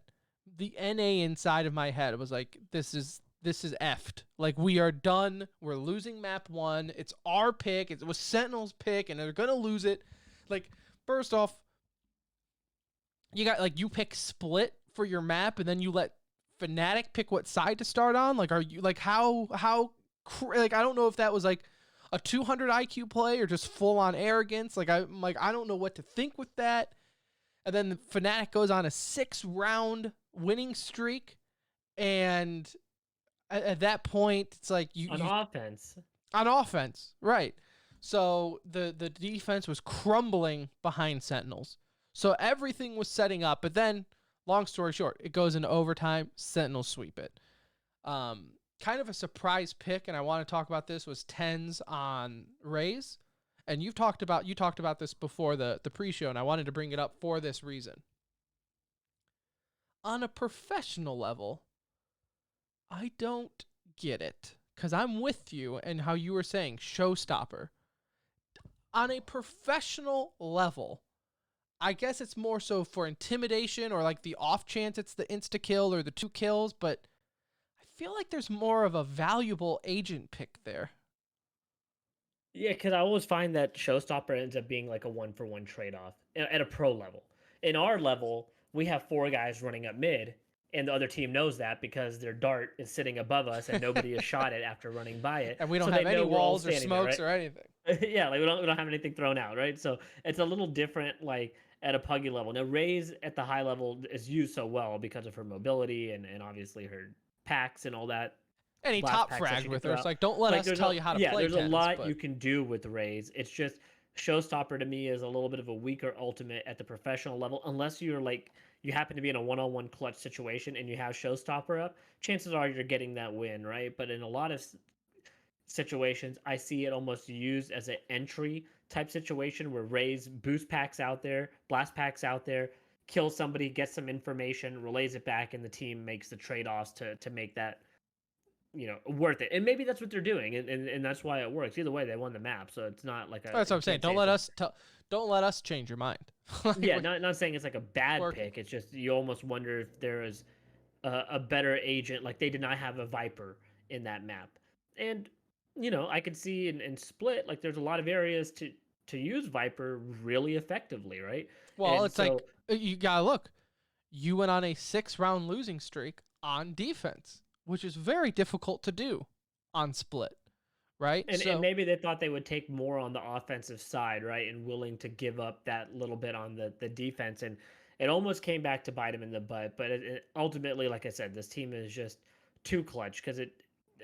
the NA inside of my head was like, this is effed. Like, we are done. We're losing map 1. It's our pick. It was Sentinel's pick, and they're gonna lose it. Like, first off, you pick Split for your map, and then you let Fnatic pick what side to start on. Like, are you like how like, I don't know if that was like a 200 IQ play or just full on arrogance. Like, I'm like, I don't know what to think with that. And then Fnatic goes on a 6-round winning streak, and at that point, it's like offense. On offense, right? So the defense was crumbling behind Sentinels. So everything was setting up, but then, long story short, it goes into overtime. Sentinels sweep it. Kind of a surprise pick, and I want to talk about this, was tens on Raze. And you talked about this before the pre-show, and I wanted to bring it up for this reason. On a professional level, I don't get it, because I'm with you and how you were saying showstopper. On a professional level, I guess it's more so for intimidation or like the off chance it's the insta kill or the 2 kills, but I feel like there's more of a valuable agent pick there. Yeah, because I always find that Showstopper ends up being like a 1-for-1 trade-off at a pro level. In our level, we have 4 guys running up mid, and the other team knows that because their dart is sitting above us and nobody has shot it after running by it. And we don't so have they any know we're all walls or standing there, smokes right? or anything. Yeah, like we don't have anything thrown out, right? So it's a little different, like at a Puggy level. Now, Raze at the high level is used so well because of her mobility and obviously her packs and all that. Any Blast top packs that frag she can with throw her. It's out. like, don't let Like us tell you how to play there's a tens, lot but you can do with Raze. It's just Showstopper to me is a little bit of a weaker ultimate at the professional level, unless you're like you happen to be in a one-on-one clutch situation and you have Showstopper up. Chances are you're getting that win, right? But in a lot of situations, I see it almost used as an entry type situation where Raze boost packs out there, blast packs out there, kills somebody, gets some information, relays it back, and the team makes the trade-offs to make that worth it. And maybe that's what they're doing, and that's why it works. Either way, they won the map, so it's not like that's what I'm saying. Don't let us change your mind. Like, yeah, not saying it's like a bad working. pick. It's just you almost wonder if there is a better agent. Like they did not have a Viper in that map, and I could see in Split like there's a lot of areas to use Viper really effectively, right? Well, And it's so like, you gotta look. You went on a 6-round losing streak on defense, which is very difficult to do on Split, right? and maybe they thought they would take more on the offensive side, right? And willing to give up that little bit on the defense. And it almost came back to bite them in the butt. But ultimately, like I said, this team is just too clutch because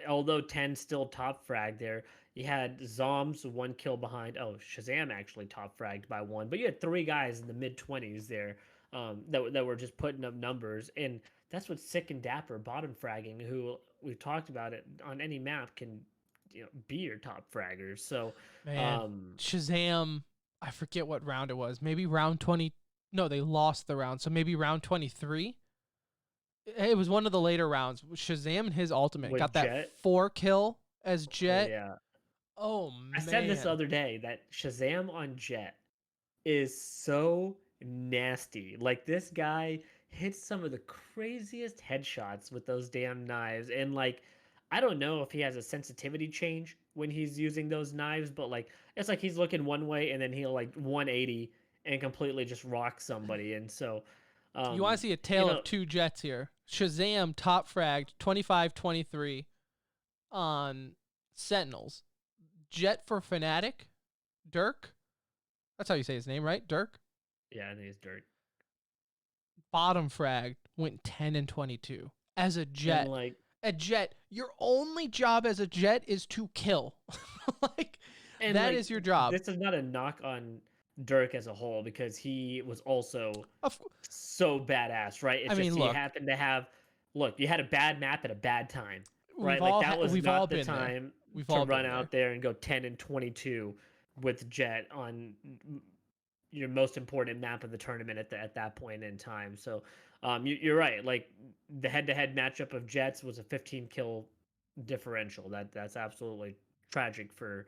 although 10 still top frag there, you had Zoms 1 kill behind. Oh, Shazam actually top fragged by 1. But you had 3 guys in the mid 20s there that were just putting up numbers. And that's what Sick and Dapper bottom fragging, who we've talked about it on any map, can be your top fraggers. So Man, Shazam, I forget what round it was. Maybe round 20. No, they lost the round. So maybe round 23. It was one of the later rounds. Shazam and his ultimate got that Jet. 4 kill as Jet. Yeah. Oh, man. I said this the other day that Shazam on Jet is so nasty. Like this guy hits some of the craziest headshots with those damn knives, and like I don't know if he has a sensitivity change when he's using those knives, but like it's like he's looking one way and then he'll like 180 and completely just rock somebody. And so, You want to see a you tale know, of two Jets here. Shazam top fragged 25-23 on Sentinels. Jet for Fnatic, Dirk. That's how you say his name, right? Dirk. yeah, I think it's dirt. Bottom fragged went 10-22 as a And Jet. like, A Jet, your only job as a Jet is to kill. Like and that like, is your job. this is not a knock on Dirk as a whole because he was also Of, so badass, right? It's I just mean, he look, happened to have, look, you had a bad map at a bad time, we've right? Like all that was we've all not the been there. time We've to all run been there. out there and go 10-22 with Jet on your most important map of the tournament at that point in time. So you're right. Like the head-to-head matchup of Jets was a 15 kill differential. That's absolutely tragic for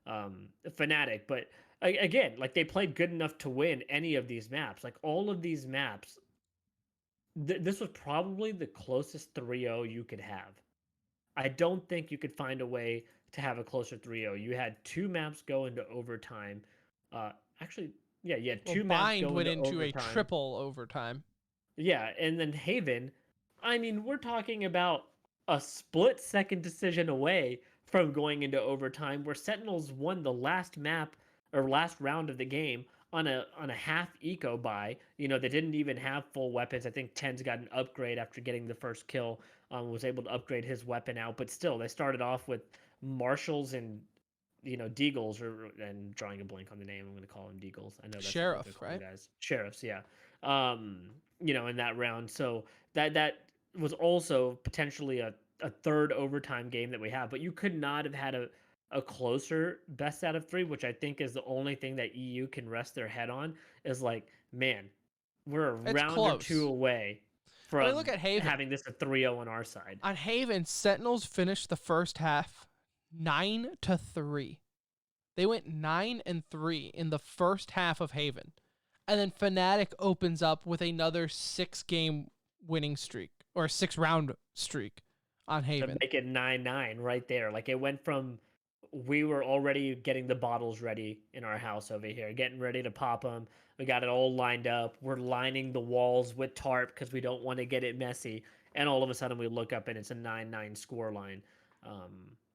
Fnatic. But again, like they played good enough to win any of these maps. Like all of these maps, this was probably the closest 3-0 you could have. I don't think you could find a way to have a closer 3-0. You had two maps go into overtime. Actually, yeah, you had Well, two maps Bind go went into into a overtime. triple overtime. Yeah, and then Haven, I mean, we're talking about a split-second decision away from going into overtime where Sentinels won the last map or last round of the game on a half eco buy. You know, they didn't even have full weapons. I think Ten's got an upgrade after getting the first kill, was able to upgrade his weapon out, but still they started off with Marshals and Deagles, and drawing a blank on the name. I'm going to call them Deagles. I know that's what they're Sheriff, calling right? guys. Sheriffs, yeah. In that round. So that was also potentially a third overtime game that we have, but you could not have had a closer best out of three, which I think is the only thing that EU can rest their head on is like, man, we're a It's round or two close. away I mean, from look at Haven. having this a 3-0 on our side. On Haven, Sentinels finished the first half 9-3. They went 9-3 in the first half of Haven. And then Fnatic opens up with another 6-game winning streak or 6-round streak on Haven. To make it 9-9 right there. Like it went from we were already getting the bottles ready in our house over here, getting ready to pop them. We got it all lined up. We're lining the walls with tarp because we don't want to get it messy. And all of a sudden we look up and it's a 9-9 score line.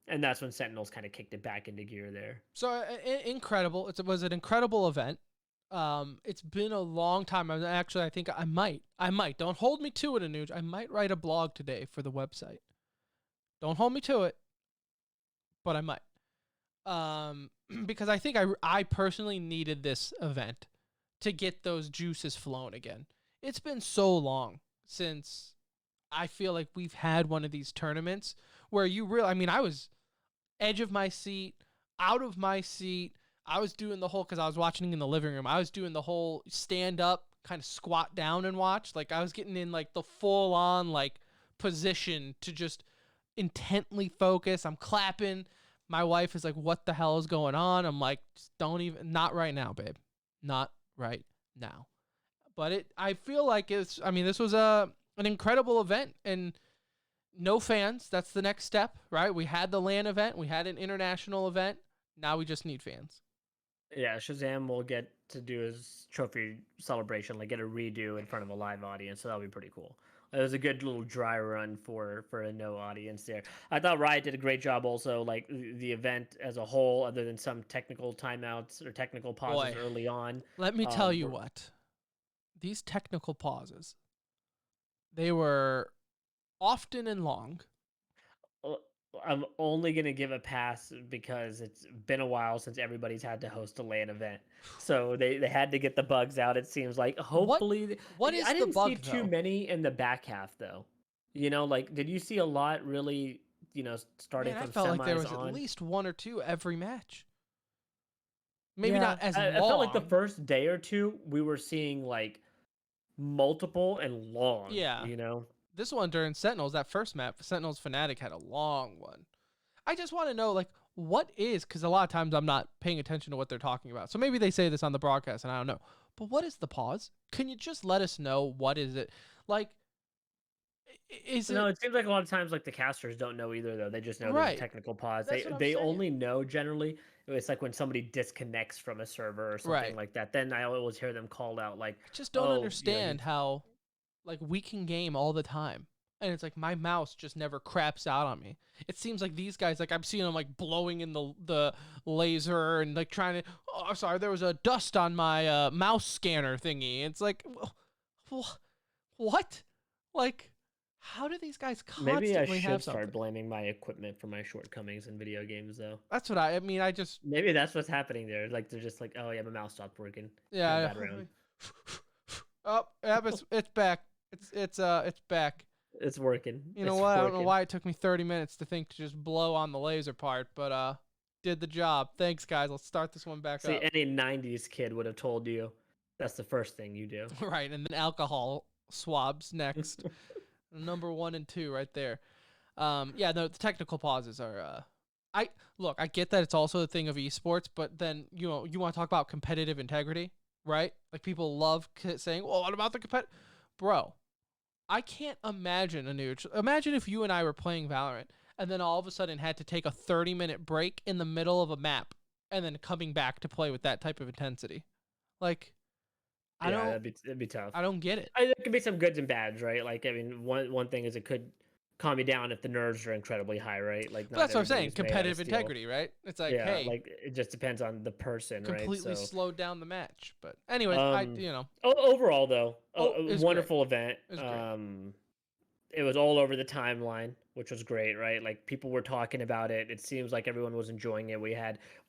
And that's when Sentinels kind of kicked it back into gear there. So incredible. It was an incredible event. It's been a long time. I think I might. Don't hold me to it, Anuj. I might write a blog today for the website. Don't hold me to it, but I might. Because I think I personally needed this event to get those juices flowing again. It's been so long since I feel like we've had one of these tournaments where I was edge of my seat, out of my seat. I was doing the whole, because I was watching in the living room, I was doing the whole stand up, kind of squat down and watch. Like I was getting in like the full on like position to just intently focus. I'm clapping. My wife is like, what the hell is going on? I'm like, just not right now, babe. Not right now. But I feel like this was an incredible event, and no fans. That's the next step, right? We had the LAN event. We had an international event. Now we just need fans. Yeah, Shazam will get to do his trophy celebration, like get a redo in front of a live audience, so that'll be pretty cool. It was a good little dry run for a no audience there. I thought Riot did a great job also, like the event as a whole, other than some technical timeouts or technical pauses early on. Let me tell you what. These technical pauses, they were often and long. I'm only going to give a pass because it's been a while since everybody's had to host a LAN event. So they had to get the bugs out, it seems like. Hopefully. What is I the didn't bug, see too though? many in the back half, though. Like, did you see a lot really, starting Man, from I felt semis like there was on? at least one or two every match. Maybe Yeah, not as long. I felt like the first day or two, we were seeing, like, multiple and long, Yeah. This one during Sentinels, that first map, Sentinels Fnatic had a long one. I just want to know, like, what is, because a lot of times I'm not paying attention to what they're talking about. So maybe they say this on the broadcast and I don't know. But what is the pause? Can you just let us know what is it? Like, Is No, it it seems like a lot of times, like, the casters don't know either, though. They just know there's a right? technical pause. That's They what I'm they saying. only know generally. It's like when somebody disconnects from a server or something Right. like that. Then I always hear them called out like, I just don't "Oh, you know, understand how like we can game all the time. And it's like my mouse just never craps out on me. It seems like these guys, like I'm seeing them like blowing in the laser and like trying to. Oh, sorry, there was a dust on my mouse scanner thingy. It's like, what? Like, how do these guys maybe I constantly have should start something? blaming my equipment for my shortcomings in video games, though." That's what I mean. I just Maybe that's what's happening there. Like they're just like, "Oh yeah, my mouse stopped working. Had a yeah. bad round." Oh, yep, it's back. It's back. It's working. You know It's what? I don't know working. why it took me 30 minutes to think to just blow on the laser part, but did the job. Thanks, guys. Let's start this one back See, up. any '90s kid would have told you that's the first thing you do. Right, and then alcohol swabs next. Number 1 and 2 right there. Yeah, no, the technical pauses are I look, I get that it's also a thing of esports, but then, you know, you want to talk about competitive integrity, right? Like people love saying, "Well, what about the Bro, I can't imagine imagine if you and I were playing Valorant and then all of a sudden had to take a 30-minute break in the middle of a map and then coming back to play with that type of intensity. Like, I Yeah, don't that'd be tough. I don't get it. There could be some goods and bads, right? Like, I mean, one thing is it could calm you down if the nerves are incredibly high, right? Like, But not that's what I'm saying, everybody's made out of competitive steel. integrity, right? It's like, Yeah, hey, like it just depends on the person, right? completely So, slowed down the match. But anyways, um, you know, overall though, oh, a it's great. wonderful event. It's great. It was all over the timeline, which was great, right? Like people were talking about it. It seems like everyone was enjoying it. We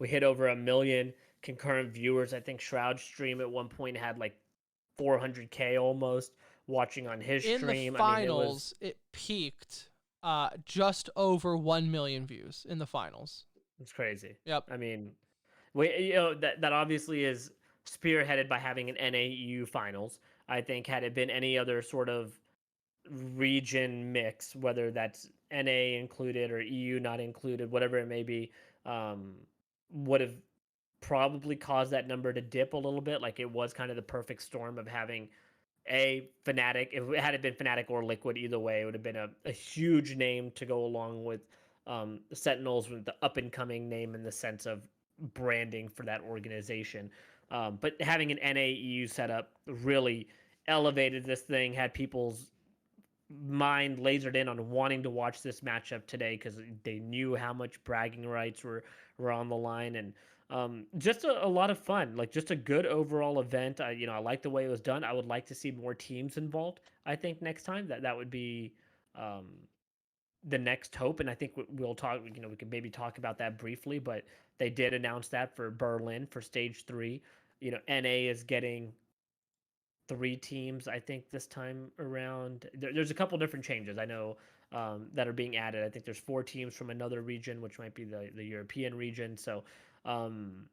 hit over 1 million concurrent viewers. I think Shroud's stream at one point had like 400K almost watching on his In the stream. I mean, it was finals, it peaked just over 1 million views in the finals. it's crazy. Yep. I mean, that obviously is spearheaded by having an NAEU finals. I think had it been any other sort of region mix, whether that's NA included or EU not included, whatever it may be, um, would have probably caused that number to dip a little bit. Like it was kind of the perfect storm of having a Fnatic. If it had it been Fnatic or Liquid, either way, it would have been a huge name to go along with the Sentinels, with the up and coming name in the sense of branding for that organization. But having an NAEU setup really elevated this thing, had people's mind lasered in on wanting to watch this matchup today because they knew how much bragging rights were on the line, and just a lot of fun, like just a good overall event. I like the way it was done. I would like to see more teams involved. I think next time that would be um, the next hope, and I think we'll talk. We can maybe talk about that briefly, but they did announce that for Berlin for stage 3. NA is getting 3 teams, I think, this time around. There's a couple different changes I know that are being added. I think there's 4 teams from another region, which might be the European region. So um,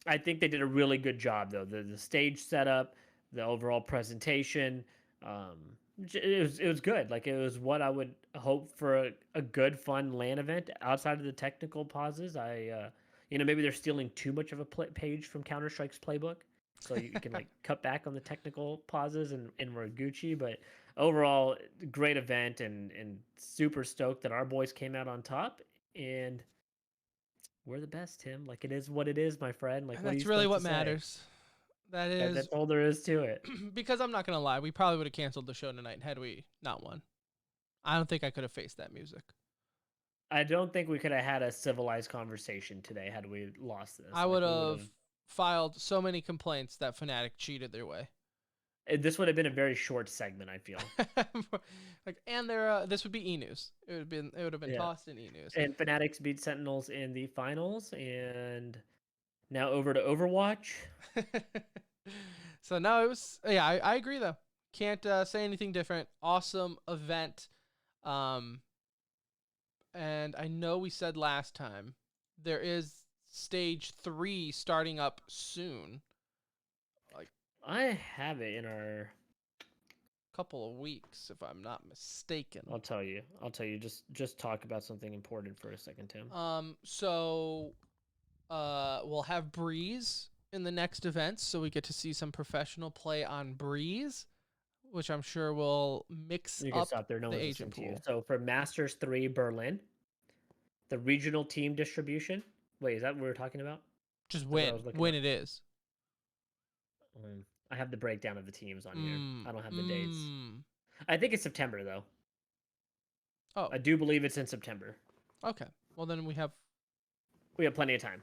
I think they did a really good job, though. The stage setup, the overall presentation, it was good. Like it was what I would hope for a good, fun LAN event outside of the technical pauses. Maybe they're stealing too much of a page from Counter Strike's playbook, so you can like cut back on the technical pauses and we're Gucci. But overall, great event, and super stoked that our boys came out on top, and we're the best, Tim. Like it is what it is, my friend. Like And what are you that's really supposed to what say? matters. That That's is all there is to it. because I'm not gonna lie, we probably would have canceled the show tonight had we not won. I don't think I could have faced that music. I don't think we could have had a civilized conversation today had we lost this. I would Like we would have have. filed so many complaints that Fnatic cheated their way. This would have been a very short segment, I feel. Like, and this would be E News. It would have been Yeah. tossed in E News. And Fanatics beat Sentinels in the finals, and now over to Overwatch. So no, it was I agree though. Can't say anything different. Awesome event. And I know we said last time there is stage 3 starting up soon. Like I have it in our. couple of weeks if I'm not mistaken. I'll tell you. Just talk about something important for a second, Tim. So we'll have Breeze in the next event, so we get to see some professional play on Breeze, which I'm sure will mix You can up stop there. No the one's agent listening to you. pool. So for Masters 3 Berlin, the regional team distribution. Wait, is that what we were talking about? Just Is that what I was looking when up? it is. I have the breakdown of the teams on here. Mm, I don't have the dates. mm. I think it's September though. Oh, I do believe it's in September. okay. Well, then we have We have plenty of time.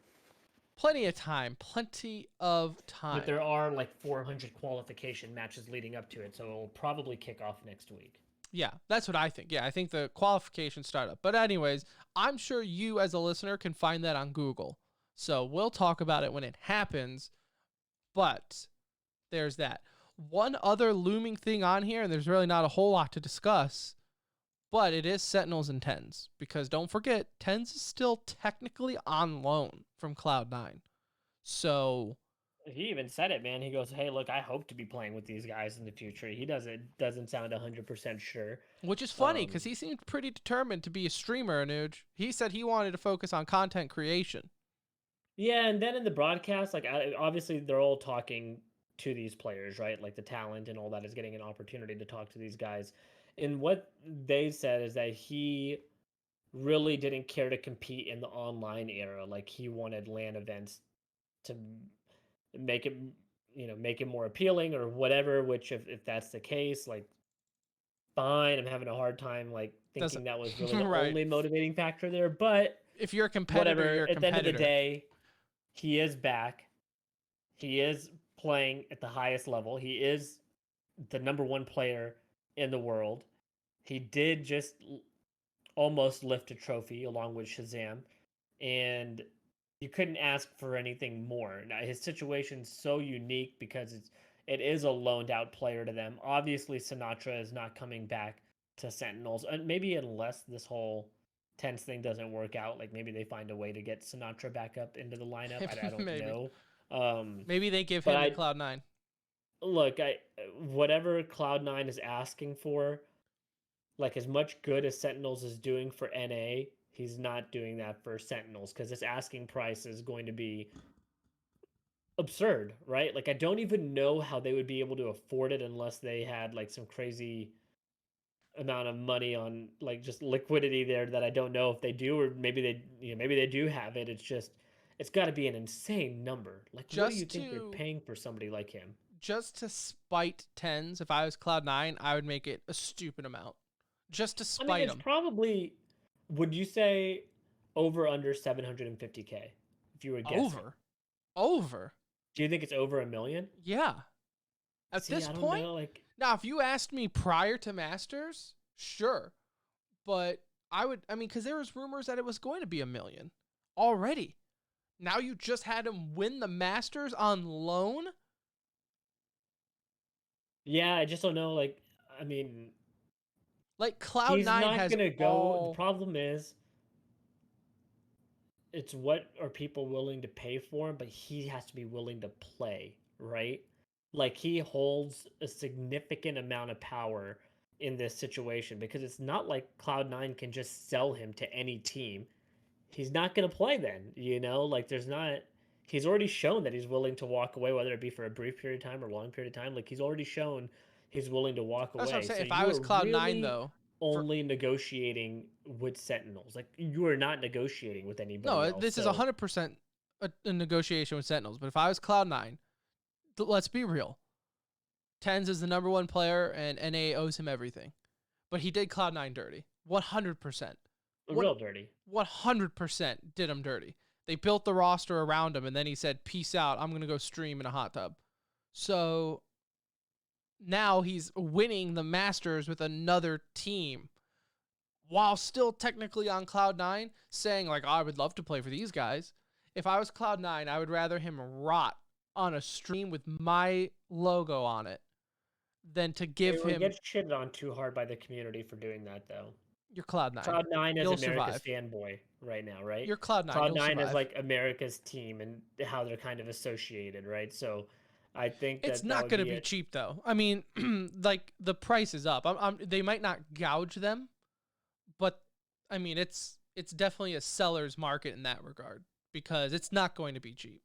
plenty of time. Plenty of time. But there are like 400 qualification matches leading up to it, so it'll probably kick off next week. Yeah, that's what I think. Yeah, I think the qualification startup. But anyways, I'm sure you as a listener can find that on Google. So we'll talk about it when it happens. But there's that. One other looming thing on here, and there's really not a whole lot to discuss, but it is Sentinels and Tens. Because don't forget, Tens is still technically on loan from Cloud9. So He even said it, man. He goes, "Hey, look, I hope to be playing with these guys in the future." He doesn't sound 100% sure. which is funny because he seemed pretty determined to be a streamer, Anuj. He said he wanted to focus on content creation. Yeah, and then in the broadcast, like obviously they're all talking to these players, right? Like the talent and all that is getting an opportunity to talk to these guys. And what they said is that he really didn't care to compete in the online era. Like he wanted LAN events to make it, make it more appealing or whatever. Which if that's the case, like fine. I'm having a hard time like thinking Doesn't that was really the right. only motivating factor there, but If you're a competitor, whatever. you're a At the end of the competitor. day, he is back. He is playing at the highest level. He is the number one player in the world. He did just almost lift a trophy along with Shazam, and you couldn't ask for anything more. Now his situation's so unique because it is a loaned out player to them. Obviously, Sinatra is not coming back to Sentinels, and maybe unless this whole tense thing doesn't work out, like maybe they find a way to get Sinatra back up into the lineup. I don't Maybe. know. Maybe they give but him to I Cloud9. look, whatever Cloud9 is asking for, like as much good as Sentinels is doing for NA, he's not doing that for Sentinels because his asking price is going to be absurd, right? Like I don't even know how they would be able to afford it unless they had like some crazy amount of money on like just liquidity there that I don't know if they do, or maybe maybe they do have it. It's just it's got to be an insane number. Like what do you think they're paying for somebody like him? Just to spite Tens, if I was Cloud9, I would make it a stupid amount. Just to spite it's him. probably, would you say over under 750K if you were guessing? Over. Do you think it's over $1 million? Yeah. At this point, like now if you asked me prior to Masters, sure, but because there was rumors that it was going to be $1 million already. Now you just had him win the Masters on loan. Yeah, I just don't know. Like Cloud9 he's not has gonna go. all... The problem is, it's what are people willing to pay for him, but he has to be willing to play, right? Like he holds a significant amount of power in this situation because it's not like Cloud9 can just sell him to any team. He's not going to play then, like he's already shown that he's willing to walk away, whether it be for a brief period of time or a long period of time. Like he's already shown he's willing to walk away. That's what I'm saying. So if I was Cloud9 really though, only negotiating with Sentinels. Like you are not negotiating with anybody else. This is 100% a negotiation with Sentinels. But if I was Cloud9, let's be real. Tens is the number one player, and NA owes him everything. But he did Cloud9 dirty. 100%. Real dirty. 100% did him dirty. They built the roster around him, and then he said, peace out, I'm going to go stream in a hot tub. So now he's winning the Masters with another team while still technically on Cloud9, saying, like, oh, I would love to play for these guys. If I was Cloud9, I would rather him rot on a stream with my logo on it than to give him... He gets shitted on too hard by the community for doing that, though. You're Cloud9. Cloud9 is You'll America's survive. fanboy right now, right? You're Cloud9. Cloud9 is like America's team and how they're kind of associated, right? So I think it's not going to be cheap, though. I mean, like the price is up. They might not gouge them, but I mean, it's definitely a seller's market in that regard because it's not going to be cheap.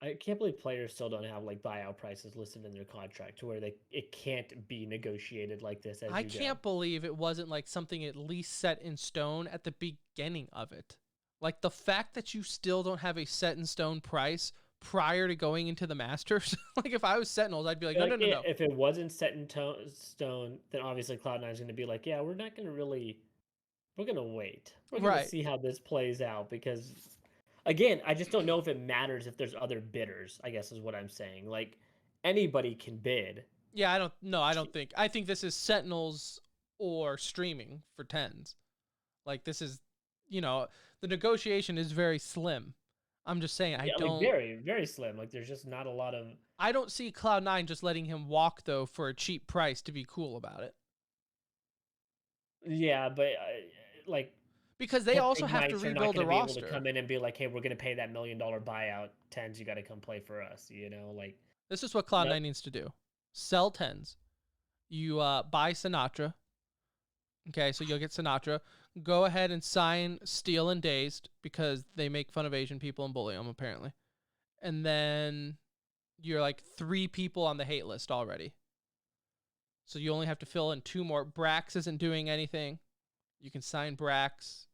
I can't believe players still don't have like buyout prices listed in their contract to where it can't be negotiated like this as I you go. can't believe it wasn't like something at least set in stone at the beginning of it. Like the fact that you still don't have a set in stone price prior to going into the Masters. Like if I was Sentinels, I'd be like, no, Like no, no, no. if it wasn't set in stone, then obviously Cloud9 is going to be like, yeah, we're not going to really. We're going to wait. We're going to Right. see how this plays out because, again, I just don't know if it matters if there's other bidders, I guess is what I'm saying. Like, anybody can bid. Yeah, I don't think. I think this is Sentinels or streaming for tens. Like this is, the negotiation is very slim. I'm just saying Yeah, like very, very slim. Like, there's just not a lot of. I don't see Cloud9 just letting him walk though for a cheap price to be cool about it. Yeah, but like. Because they also have to Ignites are not rebuild the going to be able to roster. come in and be like, hey, we're going to pay that $1 million buyout. Tens, you got to come play for us. Like. This is what Cloud9 needs to do. Sell tens. You buy Sinatra. Okay, so you'll get Sinatra. Go ahead and sign Steel and Dazed because they make fun of Asian people and bully them, apparently. And then you're like 3 people on the hate list already. So you only have to fill in 2 more. Brax isn't doing anything. You can sign Brax.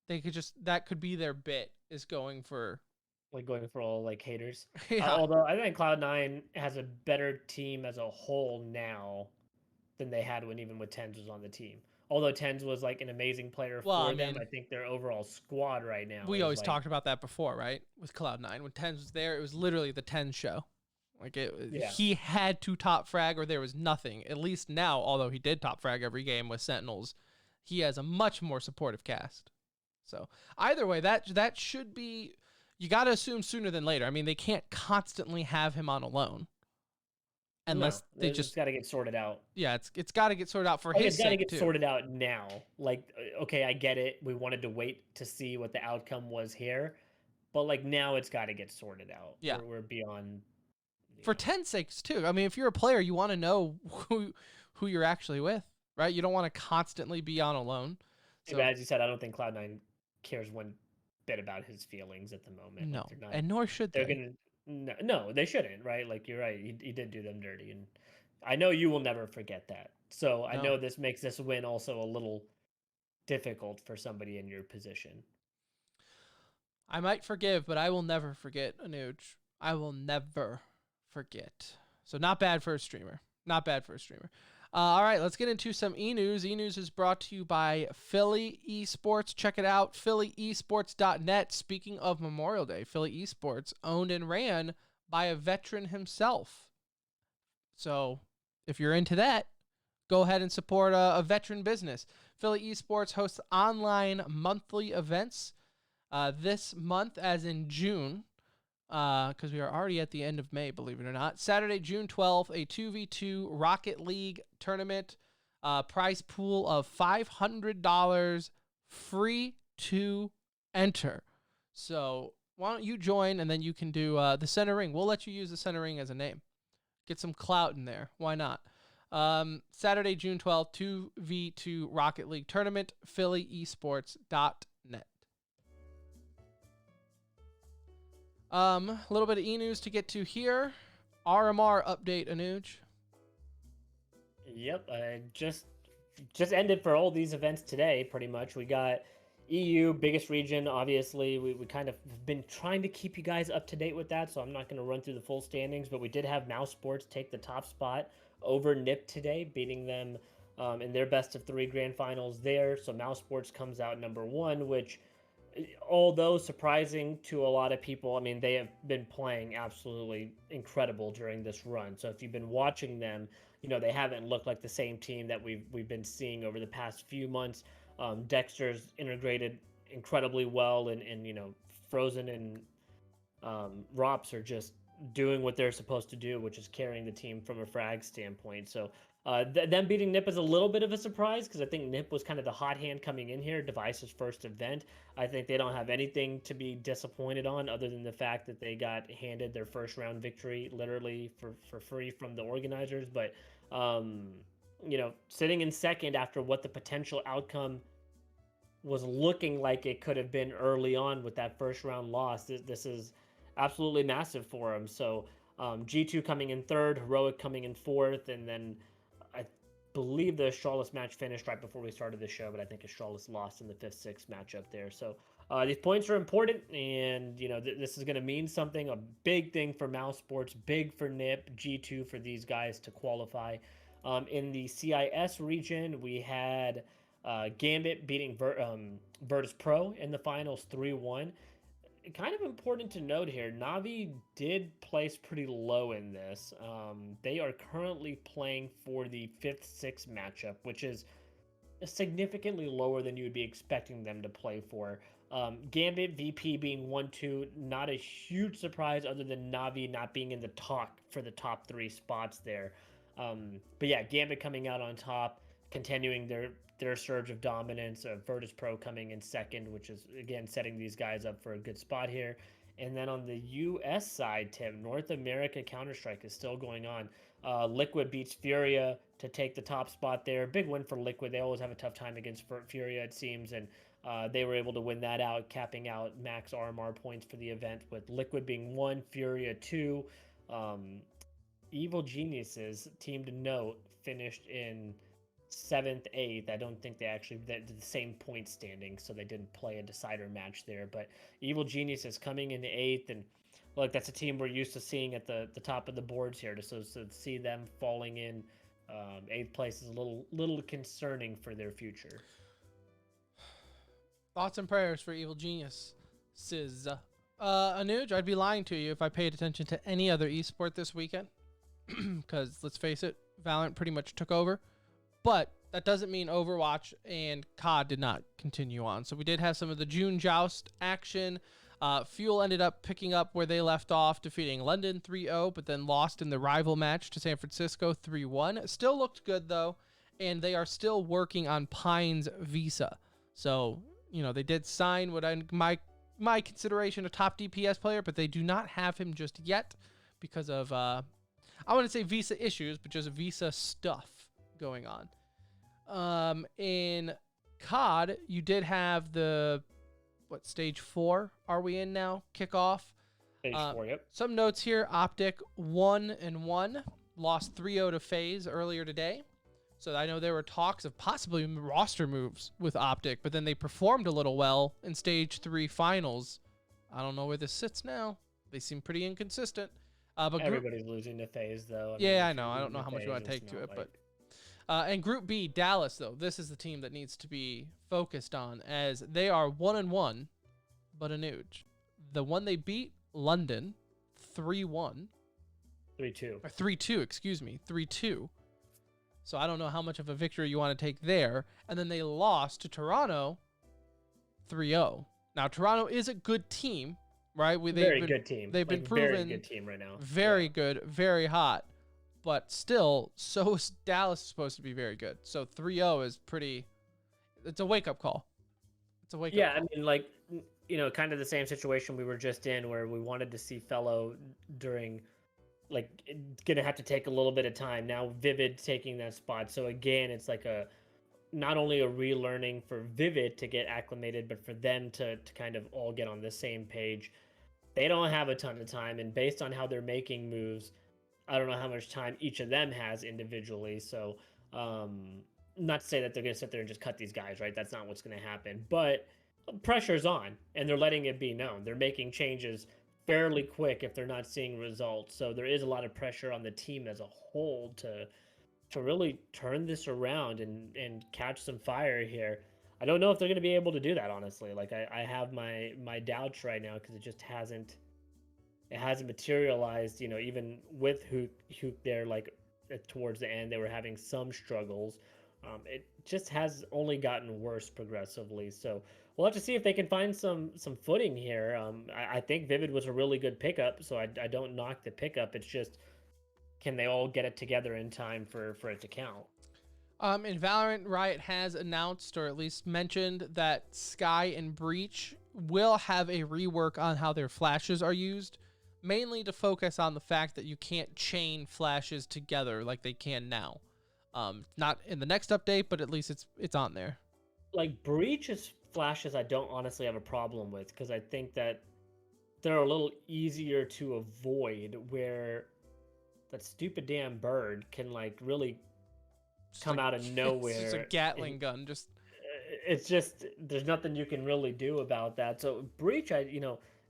That could be their bit, is going for... Like going for all like haters. Yeah. Although I think Cloud9 has a better team as a whole now than they had when even with Tens was on the team. Although Tens was like an amazing player for them, I think their overall squad right now. We always talked about that before, right? With Cloud9, when Tens was there, it was literally the Tens show. Like he had to top frag, or there was nothing. At least now, although he did top frag every game with Sentinels, he has a much more supportive cast. So either way, that should be. You got to assume sooner than later. I mean, they can't constantly have him on alone. Unless they just got to get sorted out. Yeah, it's got to get sorted out for his It's got to sake, get sorted out now. Like, okay, I get it. We wanted to wait to see what the outcome was here, but like now it's got to get sorted out. Yeah, we're beyond. For 10's sakes too. I mean, if you're a player, you want to know who you're actually with, right? You don't want to constantly be on alone. So, as you said, I don't think Cloud9 cares one bit about his feelings at the moment. No, like and nor should they're they. No, they shouldn't, right? Like you're right. He did do them dirty, and I know you will never forget that. So I know this makes this win also a little difficult for somebody in your position. I might forgive, but I will never forget, Anuj. I will never forget. So not bad for a streamer. Not bad for a streamer. All right, let's get into some e-news. E-news is brought to you by Philly Esports. Check it out, phillyesports.net. Speaking of Memorial Day, Philly Esports, owned and ran by a veteran himself. So if you're into that, go ahead and support a veteran business. Philly Esports hosts online monthly events this month, as in June, because we are already at the end of May, believe it or not. Saturday, June 12th, a 2v2 Rocket League tournament, prize pool of $500, free to enter. So why don't you join, and then you can do the center ring. We'll let you use the center ring as a name. Get some clout in there. Why not? Saturday, June 12th, 2v2 Rocket League tournament, phillyesports.net. A little bit of e-news to get to here. RMR update, Anuj. Yep, just ended for all these events today, pretty much. We got EU, biggest region, obviously. We kind of been trying to keep you guys up to date with that, so I'm not going to run through the full standings, but we did have Mouse Sports take the top spot over NIP today, beating them in their best of 3 grand finals there. So Mouse Sports comes out number 1, which, although surprising to a lot of people, I mean, they have been playing absolutely incredible during this run. So if you've been watching them, they haven't looked like the same team that we've been seeing over the past few months. Dexter's integrated incredibly well, and Frozen and Rops are just doing what they're supposed to do, which is carrying the team from a frag standpoint. So them beating NIP is a little bit of a surprise, because I think NIP was kind of the hot hand coming in here, Device's first event. I think they don't have anything to be disappointed on, other than the fact that they got handed their first round victory literally for free from the organizers. But sitting in second after what the potential outcome was looking like it could have been early on with that first round loss, this is absolutely massive for them. So G2 coming in third, Heroic coming in fourth, and then I believe the Astralis match finished right before we started the show, but I think Astralis lost in the 5th-6th matchup there. So these points are important, and this is going to mean something, a big thing for Mouse Sports, big for NIP, G2 for these guys to qualify. In the CIS region, we had Gambit beating Virtus Pro in the finals 3-1. Kind of important to note here, Navi did place pretty low in this. They are currently playing for the 5th-6th matchup, which is significantly lower than you would be expecting them to play for. Gambit VP being 1-2, not a huge surprise other than Navi not being in the talk for the top 3 spots there. But yeah, Gambit coming out on top, continuing their surge of dominance. Virtus Pro coming in second, which is again setting these guys up for a good spot here. And then on the US side, Tim, North America Counter-Strike is still going on. Liquid beats Furia to take the top spot there. Big win for Liquid. They always have a tough time against Furia, it seems, and they were able to win that out, capping out max RMR points for the event, with Liquid being 1, Furia 2. Evil Geniuses, team to note, finished in 7th, 8th. I don't think they actually did the same point standing, so they didn't play a decider match there. But Evil Geniuses coming into 8th, and look, that's a team we're used to seeing at the top of the boards here. So to see them falling in 8th place is a little concerning for their future. Thoughts and prayers for Evil Geniuses. Anuj, I'd be lying to you if I paid attention to any other esport this weekend. Because let's face it, Valorant pretty much took over. But that doesn't mean Overwatch and COD did not continue on. So we did have some of the June Joust action. Fuel ended up picking up where they left off, defeating London 3-0, but then lost in the rival match to San Francisco 3-1. Still looked good, though, and they are still working on Pine's visa. So, they did sign what my consideration a top DPS player, but they do not have him just yet because of, I wouldn't say visa issues, but just visa stuff going on. In COD, you did have the stage 4 are we in now? Kickoff. Stage 4, yep. Some notes here. Optic 1-1, lost 3-0 to FaZe earlier today. So I know there were talks of possibly roster moves with Optic, but then they performed a little well in stage 3 finals. I don't know where this sits now. They seem pretty inconsistent. But everybody's losing to FaZe, though. I know. I don't know how much you want to take to it, but and Group B, Dallas, though, this is the team that needs to be focused on, as they are 1-1, but Anuj. The one they beat, London, 3-1. 3-2. Or 3-2, excuse me, 3-2. So I don't know how much of a victory you want to take there. And then they lost to Toronto, 3-0. Now, Toronto is a good team, right? Very good team. They've been proven very good team right now. Very good, very hot. But still, so is Dallas is supposed to be very good. So 3-0 is it's a wake-up call. It's a wake-up call. I mean, kind of the same situation we were just in, where we wanted to see Fellow during, going to have to take a little bit of time. Now Vivid taking that spot. So again, it's not only a relearning for Vivid to get acclimated, but for them to kind of all get on the same page. They don't have a ton of time, and based on how they're making moves, I don't know how much time each of them has individually. So not to say that they're going to sit there and just cut these guys, right? That's not what's going to happen. But pressure's on, and they're letting it be known. They're making changes fairly quick if they're not seeing results. So there is a lot of pressure on the team as a whole to really turn this around and catch some fire here. I don't know if they're going to be able to do that, honestly. I have my doubts right now, because it just hasn't materialized. Even with Hook there, towards the end, they were having some struggles. It just has only gotten worse progressively. So we'll have to see if they can find some footing here. I think Vivid was a really good pickup, so I don't knock the pickup. It's just, can they all get it together in time for it to count? In Valorant, Riot has announced, or at least mentioned, that Sky and Breach will have a rework on how their flashes are used, mainly to focus on the fact that you can't chain flashes together like they can now. Not in the next update, but at least it's on there. Breach's flashes, I don't honestly have a problem with, because I think that they're a little easier to avoid, where that stupid damn bird can like really come out of It's just a nowhere. Gatling gun. Just It's just there's nothing you can really do about that. So Breach,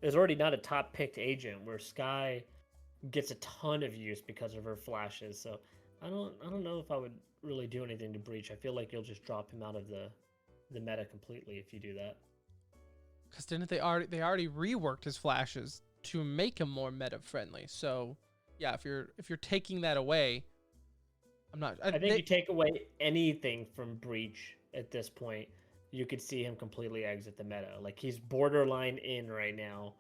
is already not a top picked agent, where Sky gets a ton of use because of her flashes. So I don't know if I would really do anything to Breach. I feel like you'll just drop him out of the meta completely if you do that. because didn't they already reworked his flashes to make him more meta friendly? So yeah, if you're taking that away, I'm not. I think you take away anything from Breach at this point, you could see him completely exit the meta. Like he's borderline in right now,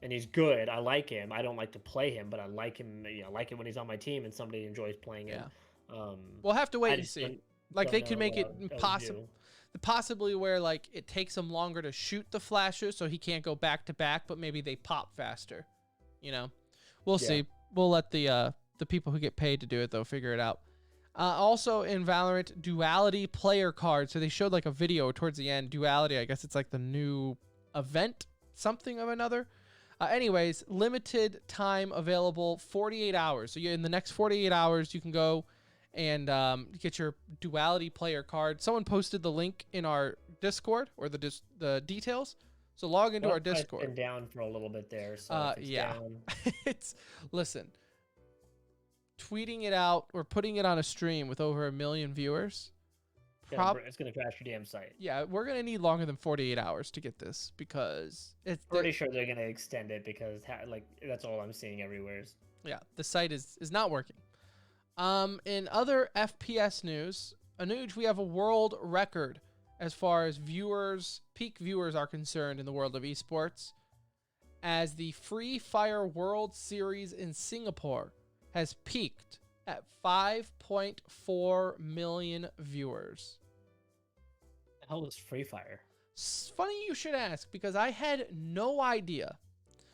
and he's good. I like him. I don't like to play him, but I like him. I like it when he's on my team and somebody enjoys playing him. We'll have to I wait and just see. Like don't they could know make it what I would possible. do. Possibly where like it takes him longer to shoot the flashes, so he can't go back to back, but maybe they pop faster. We'll see. We'll let the people who get paid to do it though figure it out. Also in Valorant, Duality player card. So they showed like a video towards the end. Duality, I guess it's like the new event, something of another. Anyways, limited time available, 48 hours. So in the next 48 hours, you can go and get your Duality player card. Someone posted the link in our Discord, or the details. So log into our Discord. It's been down for a little bit there. So if it's down... Listen, tweeting it out or putting it on a stream with over 1 million viewers, it's gonna crash your damn site. Yeah, we're gonna need longer than 48 hours to get this, because it's Pretty sure they're gonna extend it, because that's all I'm seeing everywhere. Yeah, the site is not working. In other FPS news, Anuj, we have a world record as far as peak viewers are concerned in the world of esports, as the Free Fire World Series in Singapore has peaked at 5.4 million viewers. The hell is Free Fire? It's funny you should ask, because I had no idea.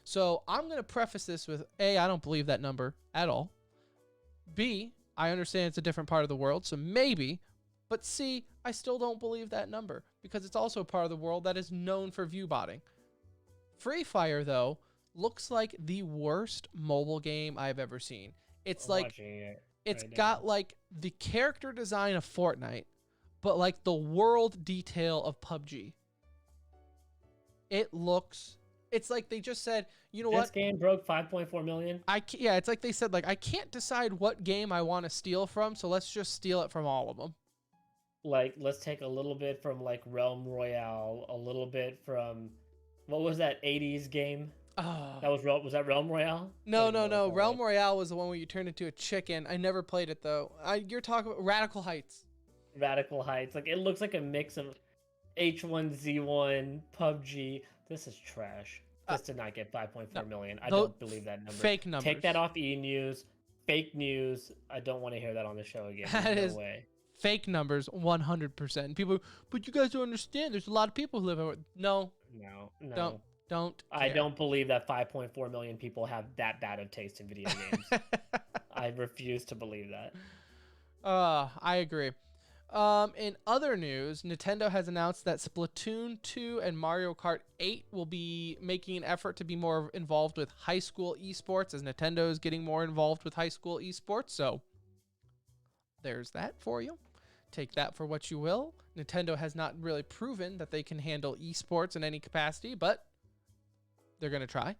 So I'm going to preface this with A, I don't believe that number at all. B, I understand it's a different part of the world, so maybe. But C, I still don't believe that number, because it's also a part of the world that is known for view botting. Free Fire, though, looks like the worst mobile game I've ever seen. It's got like the character design of Fortnite, but like the world detail of PUBG. It's like they just said, you know what? This game broke 5.4 million? It's like they said, like, I can't decide what game I want to steal from, so let's just steal it from all of them. Like, let's take a little bit from like Realm Royale, a little bit from, what was that 80s game? Was that Realm Royale? No. Realm Royale was the one where you turned into a chicken. I never played it though. You're talking about Radical Heights. Radical Heights. Like, it looks like a mix of H1Z1, PUBG. This is trash. This did not get 5.4 million. I don't believe that number. Fake numbers. Take that off E! News. Fake news. I don't want to hear that on the show again. No way. Fake numbers, 100%. People, but you guys don't understand. There's a lot of people who live over. No. Don't. I don't believe that 5.4 million people have that bad of taste in video games. I refuse to believe that. I agree. In other news, Nintendo has announced that Splatoon 2 and Mario Kart 8 will be making an effort to be more involved with high school esports, as Nintendo is getting more involved with high school esports. So there's that for you. Take that for what you will. Nintendo has not really proven that they can handle esports in any capacity, but they're going to try.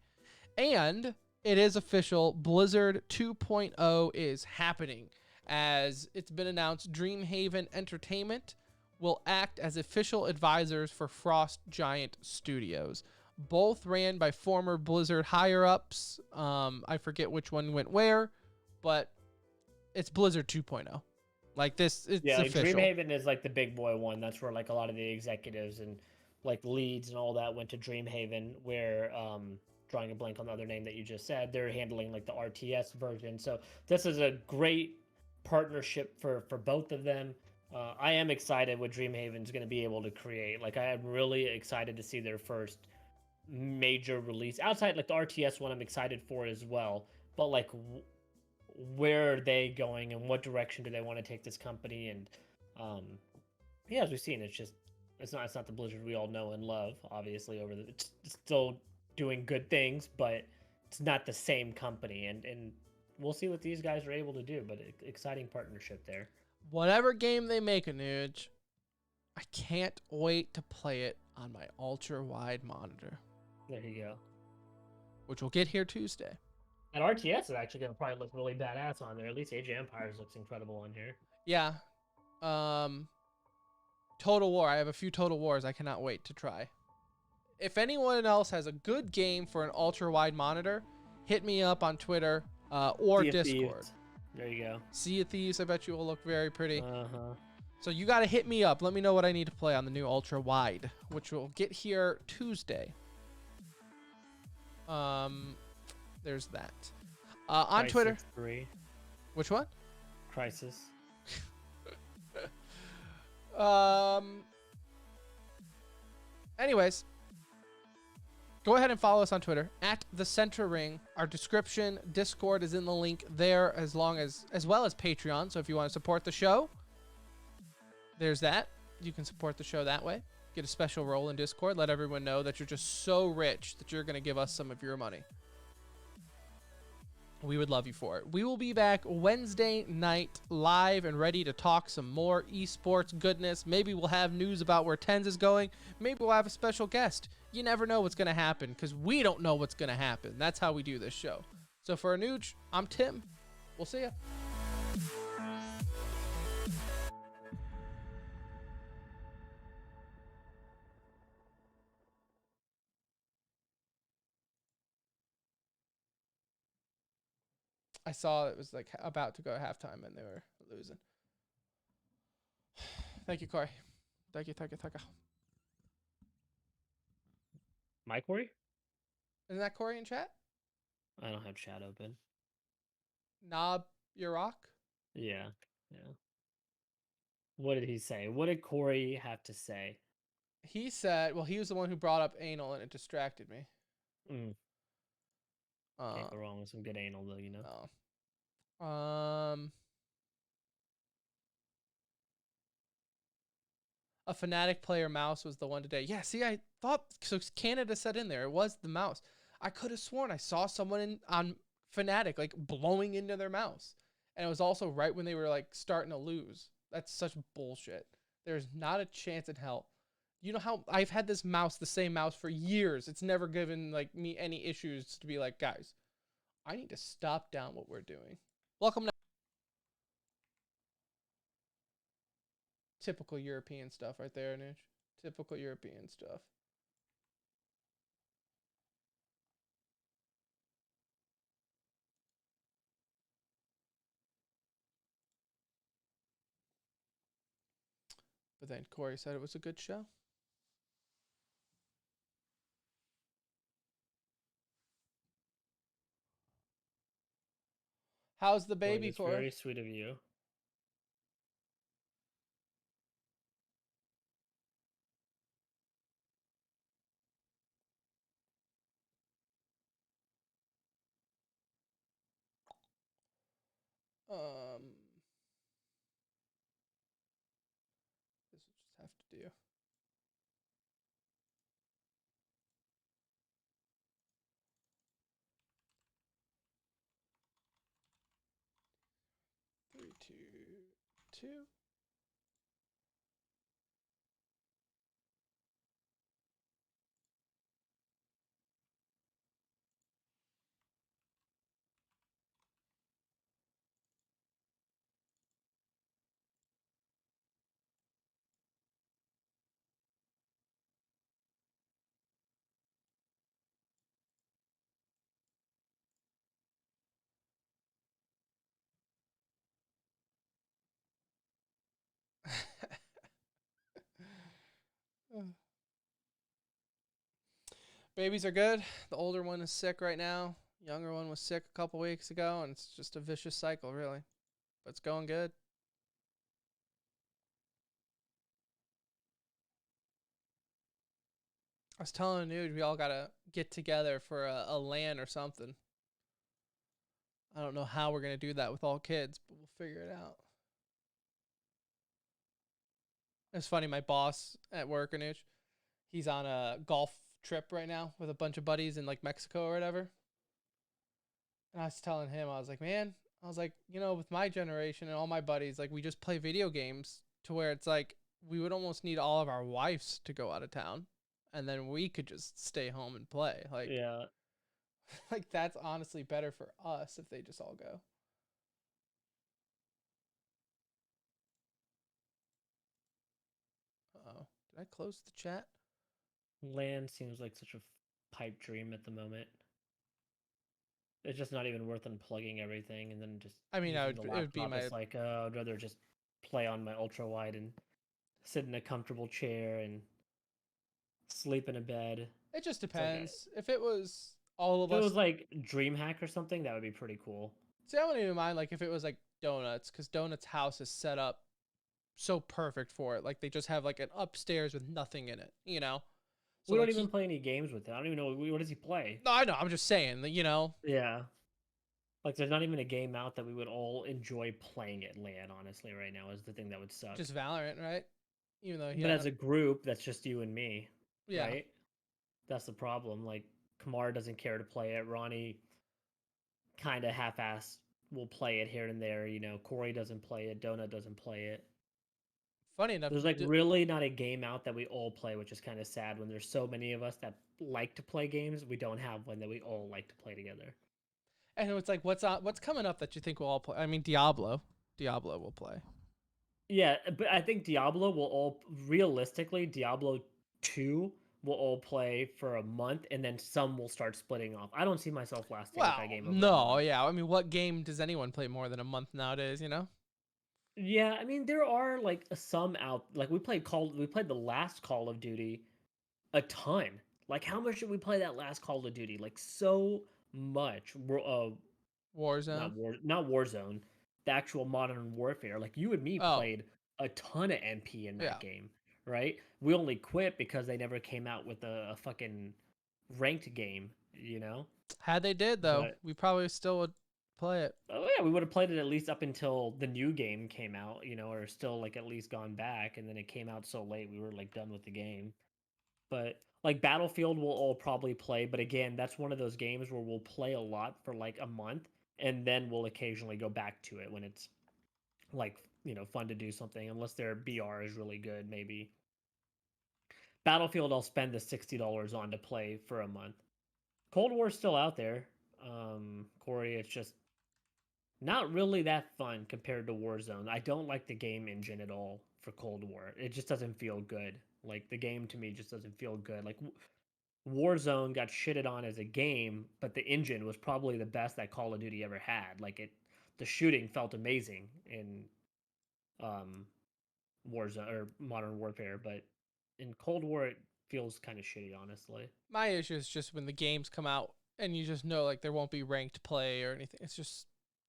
And it is official. Blizzard 2.0 is happening. As it's been announced, Dreamhaven Entertainment will act as official advisors for Frost Giant Studios. Both ran by former Blizzard higher-ups. I forget which one went where, but it's Blizzard 2.0. Like this, it's official. Dreamhaven is like the big boy one. That's where like a lot of the executives and like leads and all that went to Dreamhaven, where drawing a blank on the other name that you just said, they're handling like the RTS version. So this is a great partnership for both of them. I am excited what Dreamhaven's going to be able to create. Like, I am really excited to see their first major release outside like the RTS one. I'm excited for as well, but like where are they going and what direction do they want to take this company? And as we've seen, it's not the Blizzard we all know and love, obviously. It's still doing good things, but it's not the same company. And we'll see what these guys are able to do. But exciting partnership there. Whatever game they make, Anuj, I can't wait to play it on my ultra-wide monitor, There you go. which will get here Tuesday. And RTS is actually going to probably look really badass on there. At least Age of Empires looks incredible on here. Yeah. Total War. I have a few Total Wars I cannot wait to try. If anyone else has a good game for an ultra-wide monitor, hit me up on Twitter or Sea of Discord. Thieves. There you go. Sea of Thieves, I bet you will look very pretty. Uh-huh. So you got to hit me up. Let me know what I need to play on the new ultra-wide, which will get here Tuesday. There's that. On Crisis Twitter. 3. Which one? Crisis. Anyways, go ahead and follow us on Twitter at The Center Ring. Our description, Discord is in the link there, as well as Patreon. So if you want to support the show, there's that. You can support the show that way. Get a special role in Discord. Let everyone know that you're just so rich that you're going to give us some of your money. We would love you for it. We will be back Wednesday night live and ready to talk some more esports goodness. Maybe we'll have news about where TENS is going. Maybe we'll have a special guest. You never know what's going to happen because we don't know what's going to happen. That's how we do this show. So for Anuj, I'm Tim. We'll see ya. I saw it was like about to go halftime and they were losing. Thank you, Corey. Thank you. My Corey? Isn't that Corey in chat? I don't have chat open. Knob Urok? Yeah. What did he say? What did Corey have to say? He said, well, he was the one who brought up anal and it distracted me. Can't go wrong with some good anal, though, you know? A Fnatic player mouse was the one today. Yeah, see, I thought, so Canada said in there, it was the mouse. I could have sworn I saw someone on Fnatic, like, blowing into their mouse. And it was also right when they were, like, starting to lose. That's such bullshit. There's not a chance in hell. You know how I've had this mouse, the same mouse, for years. It's never given, like, me any issues to be like, guys, I need to stop down what we're doing. Welcome now. Typical European stuff right there, Anuj. Typical European stuff. But then Corey said it was a good show. How's the baby, That's Corey? very sweet of you. This will just have to do. Three, two, two. Babies are good. The older one is sick right now. Younger one was sick a couple weeks ago, and it's just a vicious cycle, really. But it's going good. I was telling Nude we all gotta get together for a LAN or something. I don't know how we're gonna do that with all kids, but we'll figure it out. It's funny, my boss at work, Anuj, he's on a golf trip right now with a bunch of buddies in like Mexico or whatever. And I was telling him, I was like, man, I was like, with my generation and all my buddies, like we just play video games to where it's like we would almost need all of our wives to go out of town and then we could just stay home and play. Like, Yeah. like that's honestly better for us if they just all go. Uh-oh. Did I close the chat? LAN seems like such a pipe dream at the moment. It's just not even worth unplugging everything and then just I mean, using the it would be laptop. my It's like, I'd rather just play on my ultra wide and sit in a comfortable chair and sleep in a bed. It just like depends. If it was all of If it us, was like DreamHack or something, that would be pretty cool. see, I wouldn't even mind like if it was like Donuts, because Donuts' house is set up so perfect for it. Like they just have like an upstairs with nothing in it, So We don't like even play any games with it. I don't even know what does he play. No, I know. I'm just saying that Yeah. Like there's not even a game out that we would all enjoy playing at LAN, honestly, right now is the thing that would suck. just Valorant, right? Even though But as a group, that's just you and me. yeah, Right? That's the problem. Like Kamar doesn't care to play it. Ronnie kind of half-assed will play it here and there. Corey doesn't play it. Donut doesn't play it. funny enough, There's like really not a game out that we all play, which is kind of sad when there's so many of us that like to play games. We don't have one that we all like to play together. and it's like what's coming up that you think we'll all play? I mean, Diablo will play. Yeah, but I think Diablo will all realistically Diablo 2 will all play for a month and then some will start splitting off. I don't see myself lasting with that game over a no, month. yeah. I mean, what game does anyone play more than a month nowadays? Yeah, I mean there are like some out like we played the last Call of Duty a ton. Like how much did we play that last Call of Duty? Like so much. Warzone. Not Warzone. The actual Modern Warfare. Like you and me played a ton of MP in that game, right? We only quit because they never came out with a fucking ranked game, Had they did though, we probably still would play it. Oh yeah, we would have played it at least up until the new game came out, or still like at least gone back, and then it came out so late we were like done with the game. But like Battlefield we'll all probably play, but again, that's one of those games where we'll play a lot for like a month and then we'll occasionally go back to it when it's like, fun to do something unless their BR is really good maybe. Battlefield I'll spend the $60 on to play for a month. Cold War's still out there. Corey, it's just not really that fun compared to Warzone. I don't like the game engine at all for Cold War. It just doesn't feel good. Like the game to me just doesn't feel good. Like Warzone got shitted on as a game, but the engine was probably the best that Call of Duty ever had. The shooting felt amazing in Warzone or Modern Warfare, but in Cold War it feels kind of shitty, honestly. My issue is just when the games come out and you just know like there won't be ranked play or anything. It's just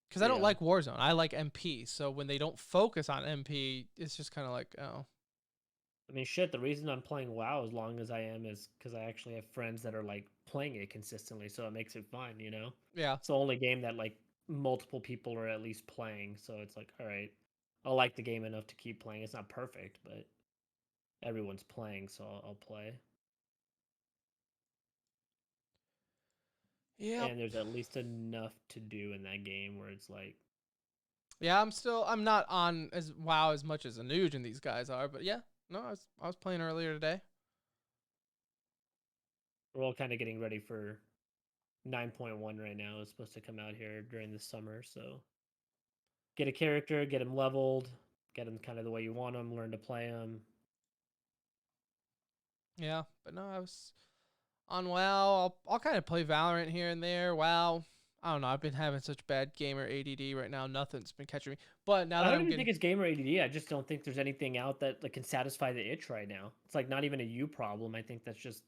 because I don't like Warzone. I like MP. So when they don't focus on MP, it's just kind of like, oh. I mean, shit, the reason I'm playing WoW as long as I am is because I actually have friends that are like playing it consistently, so it makes it fun, Yeah. It's the only game that like multiple people are at least playing, so it's like, all right, I like the game enough to keep playing. It's not perfect, but everyone's playing, so I'll play. Yeah. And there's at least enough to do in that game where it's like, yeah, I'm not on as WoW as much as Anuj and these guys are, but yeah, no, I was playing earlier today. we're all kind of getting ready for 9.1 right now. It's supposed to come out here during the summer, so get a character, get him leveled, get him kind of the way you want him, learn to play him. Yeah, but no, I was on WoW. I'll kind of play Valorant here and there. WoW, I don't know. I've been having such bad gamer ADD right now. Nothing's been catching me. But now that I don't even think it's gamer ADD. I just don't think there's anything out that like can satisfy the itch right now. It's like not even a you problem. I think that's just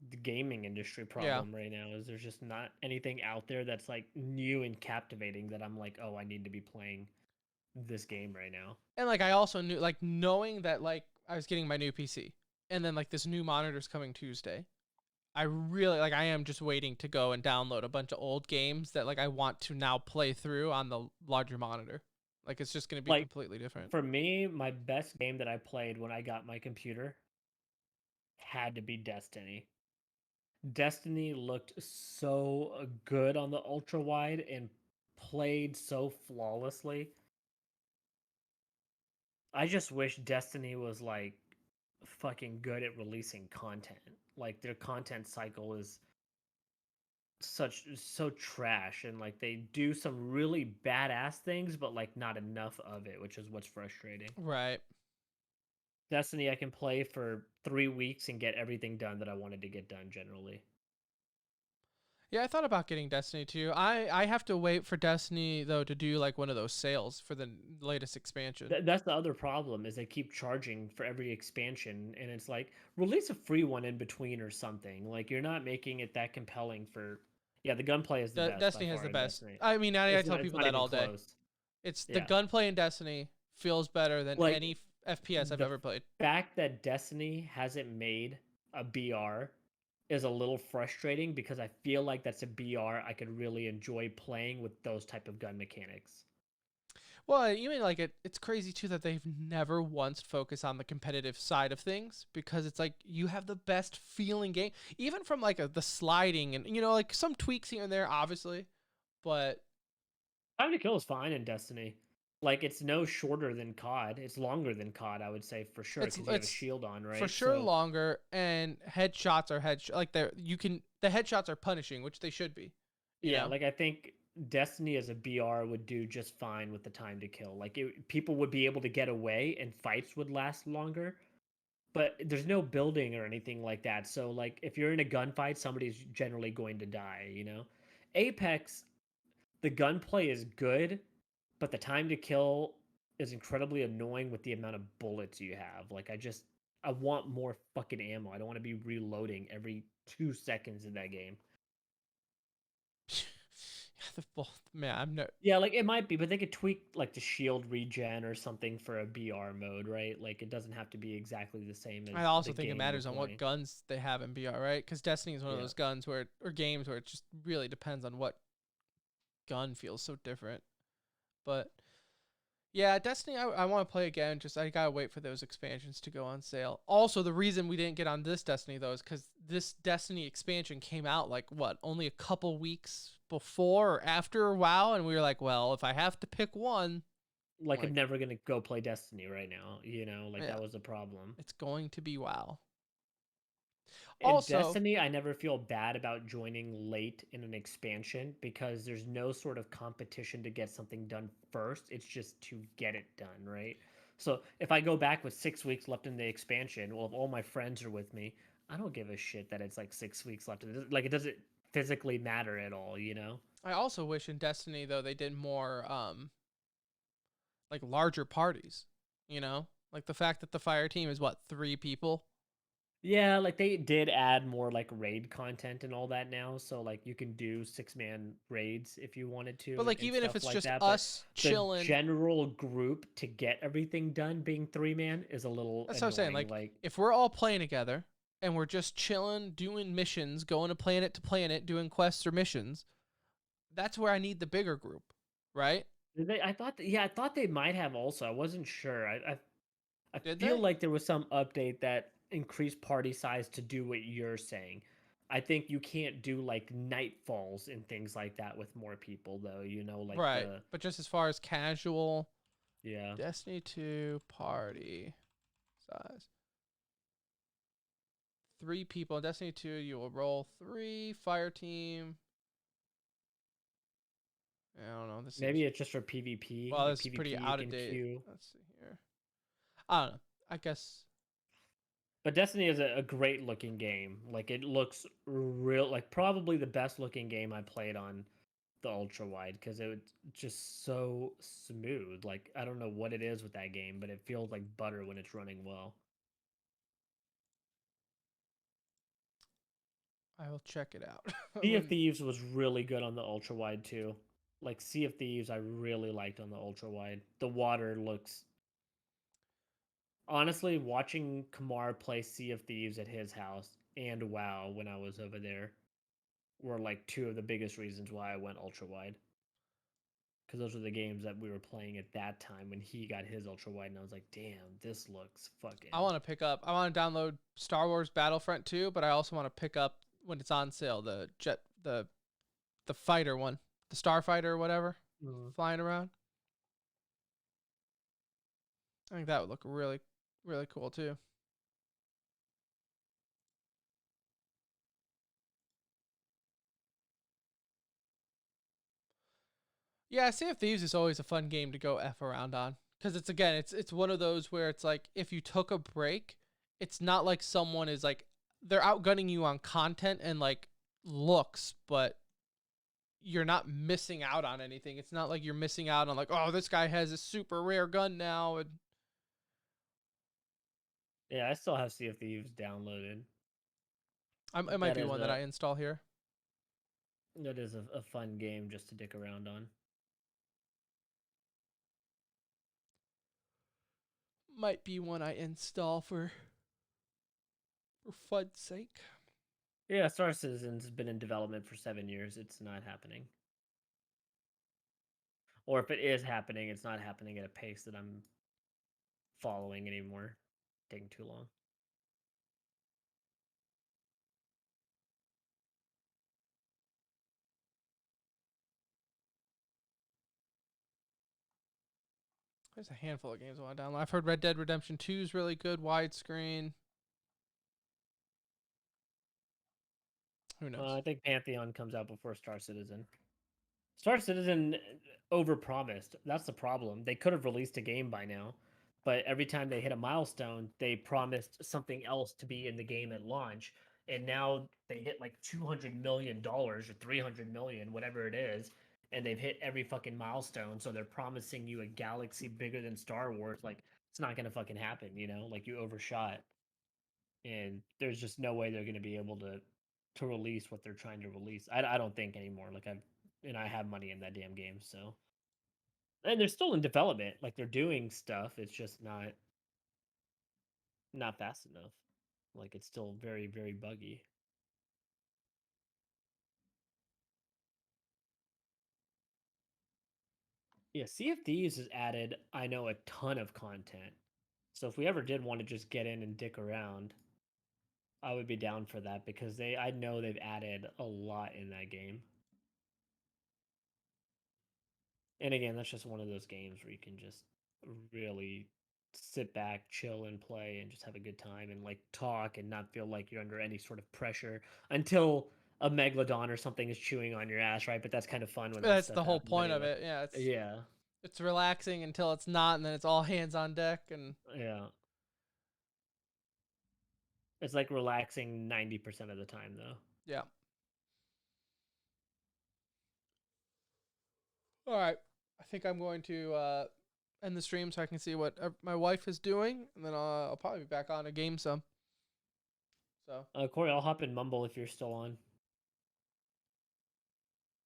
the gaming industry problem right now. Is there's just not anything out there that's like new and captivating that I'm like, oh, I need to be playing this game right now. And like I also knew, like knowing that like I was getting my new PC, and then like this new monitor's coming Tuesday. I really like. I am just waiting to go and download a bunch of old games that like I want to now play through on the larger monitor. Like it's just gonna be completely different. For me, my best game that I played when I got my computer, had to be Destiny. Destiny looked so good on the ultra wide and played so flawlessly. I just wish Destiny was like fucking good at releasing content. Like their content cycle is so trash, and like they do some really badass things but like not enough of it, which is what's frustrating. Right. Destiny I can play for 3 weeks and get everything done that I wanted to get done generally. Yeah, I thought about getting Destiny too. I have to wait for Destiny though to do like one of those sales for the latest expansion. That's the other problem is they keep charging for every expansion, and it's like release a free one in between or something. Like you're not making it that compelling for. Yeah, the gunplay is the best by Destiny has far the in best. Destiny. I mean, I tell It's people not that even all day. close. It's the Yeah, gunplay in Destiny feels better than like any FPS I've the ever played. fact that Destiny hasn't made a BR is a little frustrating because I feel like that's a BR I could really enjoy playing with those type of gun mechanics. Well, you mean like it's crazy too that they've never once focused on the competitive side of things because it's like you have the best feeling game, even from like the sliding and like some tweaks here and there, obviously, but Time to kill is fine in Destiny. Like it's no shorter than COD. It's longer than COD, I would say for sure, it's because you have a it's shield on, for right? sure So longer and headshots are like the headshots are punishing, which they should be, you yeah, know. like I think Destiny as a BR would do just fine with the time to kill. Like people would be able to get away and fights would last longer. But there's no building or anything like that. So like if you're in a gunfight, somebody's generally going to die. Apex, the gunplay is good, but the time to kill is incredibly annoying with the amount of bullets you have. Like I want more fucking ammo. I don't want to be reloading every 2 seconds in that game. Man, I'm no. Yeah, like it might be, but they could tweak like the shield regen or something for a BR mode, right? Like it doesn't have to be exactly the same I as also the think it game you're matters on what playing. guns they have in BR, right? Because Destiny is one of Yeah. those guns or games where it just really depends on what gun feels so different. But yeah, Destiny, I want to play again. Just I gotta wait for those expansions to go on sale. Also, the reason we didn't get on this Destiny though is because this Destiny expansion came out like what, only a couple weeks before or after WoW, and we were like, well, if I have to pick one, Like I'm like, never gonna go play Destiny right now, like yeah, that was the problem. it's going to be WoW. In Also, Destiny, I never feel bad about joining late in an expansion because there's no sort of competition to get something done first. It's just to get it done, right? So if I go back with 6 weeks left in the expansion, well, if all my friends are with me, I don't give a shit that it's like 6 weeks left. Like it doesn't physically matter at all. I also wish in Destiny though they did more like larger parties, like the fact that the fire team is what, 3 people. Yeah, like they did add more like raid content and all that now. So like you can do 6-man raids if you wanted to But like and even if stuff it's like just that. But us the chilling, general group to get everything done being 3-man is a little that's what I'm saying. annoying. Like Like if we're all playing together and we're just chilling, doing missions, going to planet, doing quests or missions, that's where I need the bigger group, right? I thought I thought they might have also. I wasn't sure. I Did feel they? like there was some update that increased party size to do what you're saying. I think you can't do like nightfalls and things like that with more people though, like Right. the But just as far as casual yeah. Destiny 2 party size. 3 people. In Destiny 2, you will roll 3 fire team. I don't know. This seems Maybe it's just for PvP. well. Like This is pretty PvP, you out of can date. queue. Let's see here. I don't know. I guess But Destiny is a great looking game. Like it looks real, like probably the best looking game I played on the ultra wide because it was just so smooth. Like I don't know what it is with that game, but it feels like butter when it's running well. I will check it out. Sea of Thieves was really good on the ultra wide too. Like Sea of Thieves, I really liked on the ultra wide. The water looks honestly watching Kamar play Sea of Thieves at his house and WoW when I was over there were like two of the biggest reasons why I went ultra wide. because those were the games that we were playing at that time when he got his ultra wide, and I was like, damn, this looks fucking. I want to download Star Wars Battlefront 2, but I also want to pick up when it's on sale the fighter one, the Starfighter or whatever, flying around. I think that would look really, really cool too. Yeah, Sea of Thieves is always a fun game to go F around on. Because it's one of those where it's like, if you took a break, it's not like someone is like, they're outgunning you on content and like looks, but you're not missing out on anything. It's not like you're missing out on like, oh, this guy has a super rare gun now. And yeah, I still have Sea of Thieves downloaded. it might be one that I install here. That is a fun game just to dick around on. Might be one I install for fun's sake. Yeah, Star Citizen's been in development for 7 years. It's not happening. Or if it is happening, it's not happening at a pace that I'm following anymore. Taking too long. There's a handful of games I want to download. I've heard Red Dead Redemption 2 is really good, widescreen. Who knows? I think Pantheon comes out before Star Citizen. Star Citizen overpromised. That's the problem. They could have released a game by now, but every time they hit a milestone, they promised something else to be in the game at launch. And now they hit like $200 million or 300 million, whatever it is, and they've hit every fucking milestone. So they're promising you a galaxy bigger than Star Wars. Like, it's not gonna fucking happen, you know? Like, you overshot, and there's just no way they're gonna be able to release what they're trying to release. I don't think anymore. Like, I have money in that damn game, so. And they're still in development. Like, they're doing stuff. It's just not fast enough. Like, it's still very, very buggy. Yeah, Sea of Thieves has added, I know, a ton of content. So if we ever did want to just get in and dick around, I would be down for that because I know they've added a lot in that game. And again, that's just one of those games where you can just really sit back, chill, and play, and just have a good time and like talk and not feel like you're under any sort of pressure until a megalodon or something is chewing on your ass, right? But that's kind of fun when That's stuff the whole happens point of anyway. it. Yeah, Yeah, it's relaxing until it's not, and then it's all hands on deck. And yeah. It's like relaxing 90% of the time, though. yeah. All right. I think I'm going to end the stream so I can see what my wife is doing, and then I'll probably be back on a game some. So, Corey, I'll hop in Mumble if you're still on.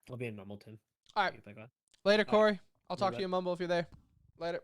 I'll be in Mumble, Tim. all right. Get back on. Later, All right. Corey. I'll talk to Bye-bye. you in Mumble if you're there. Later.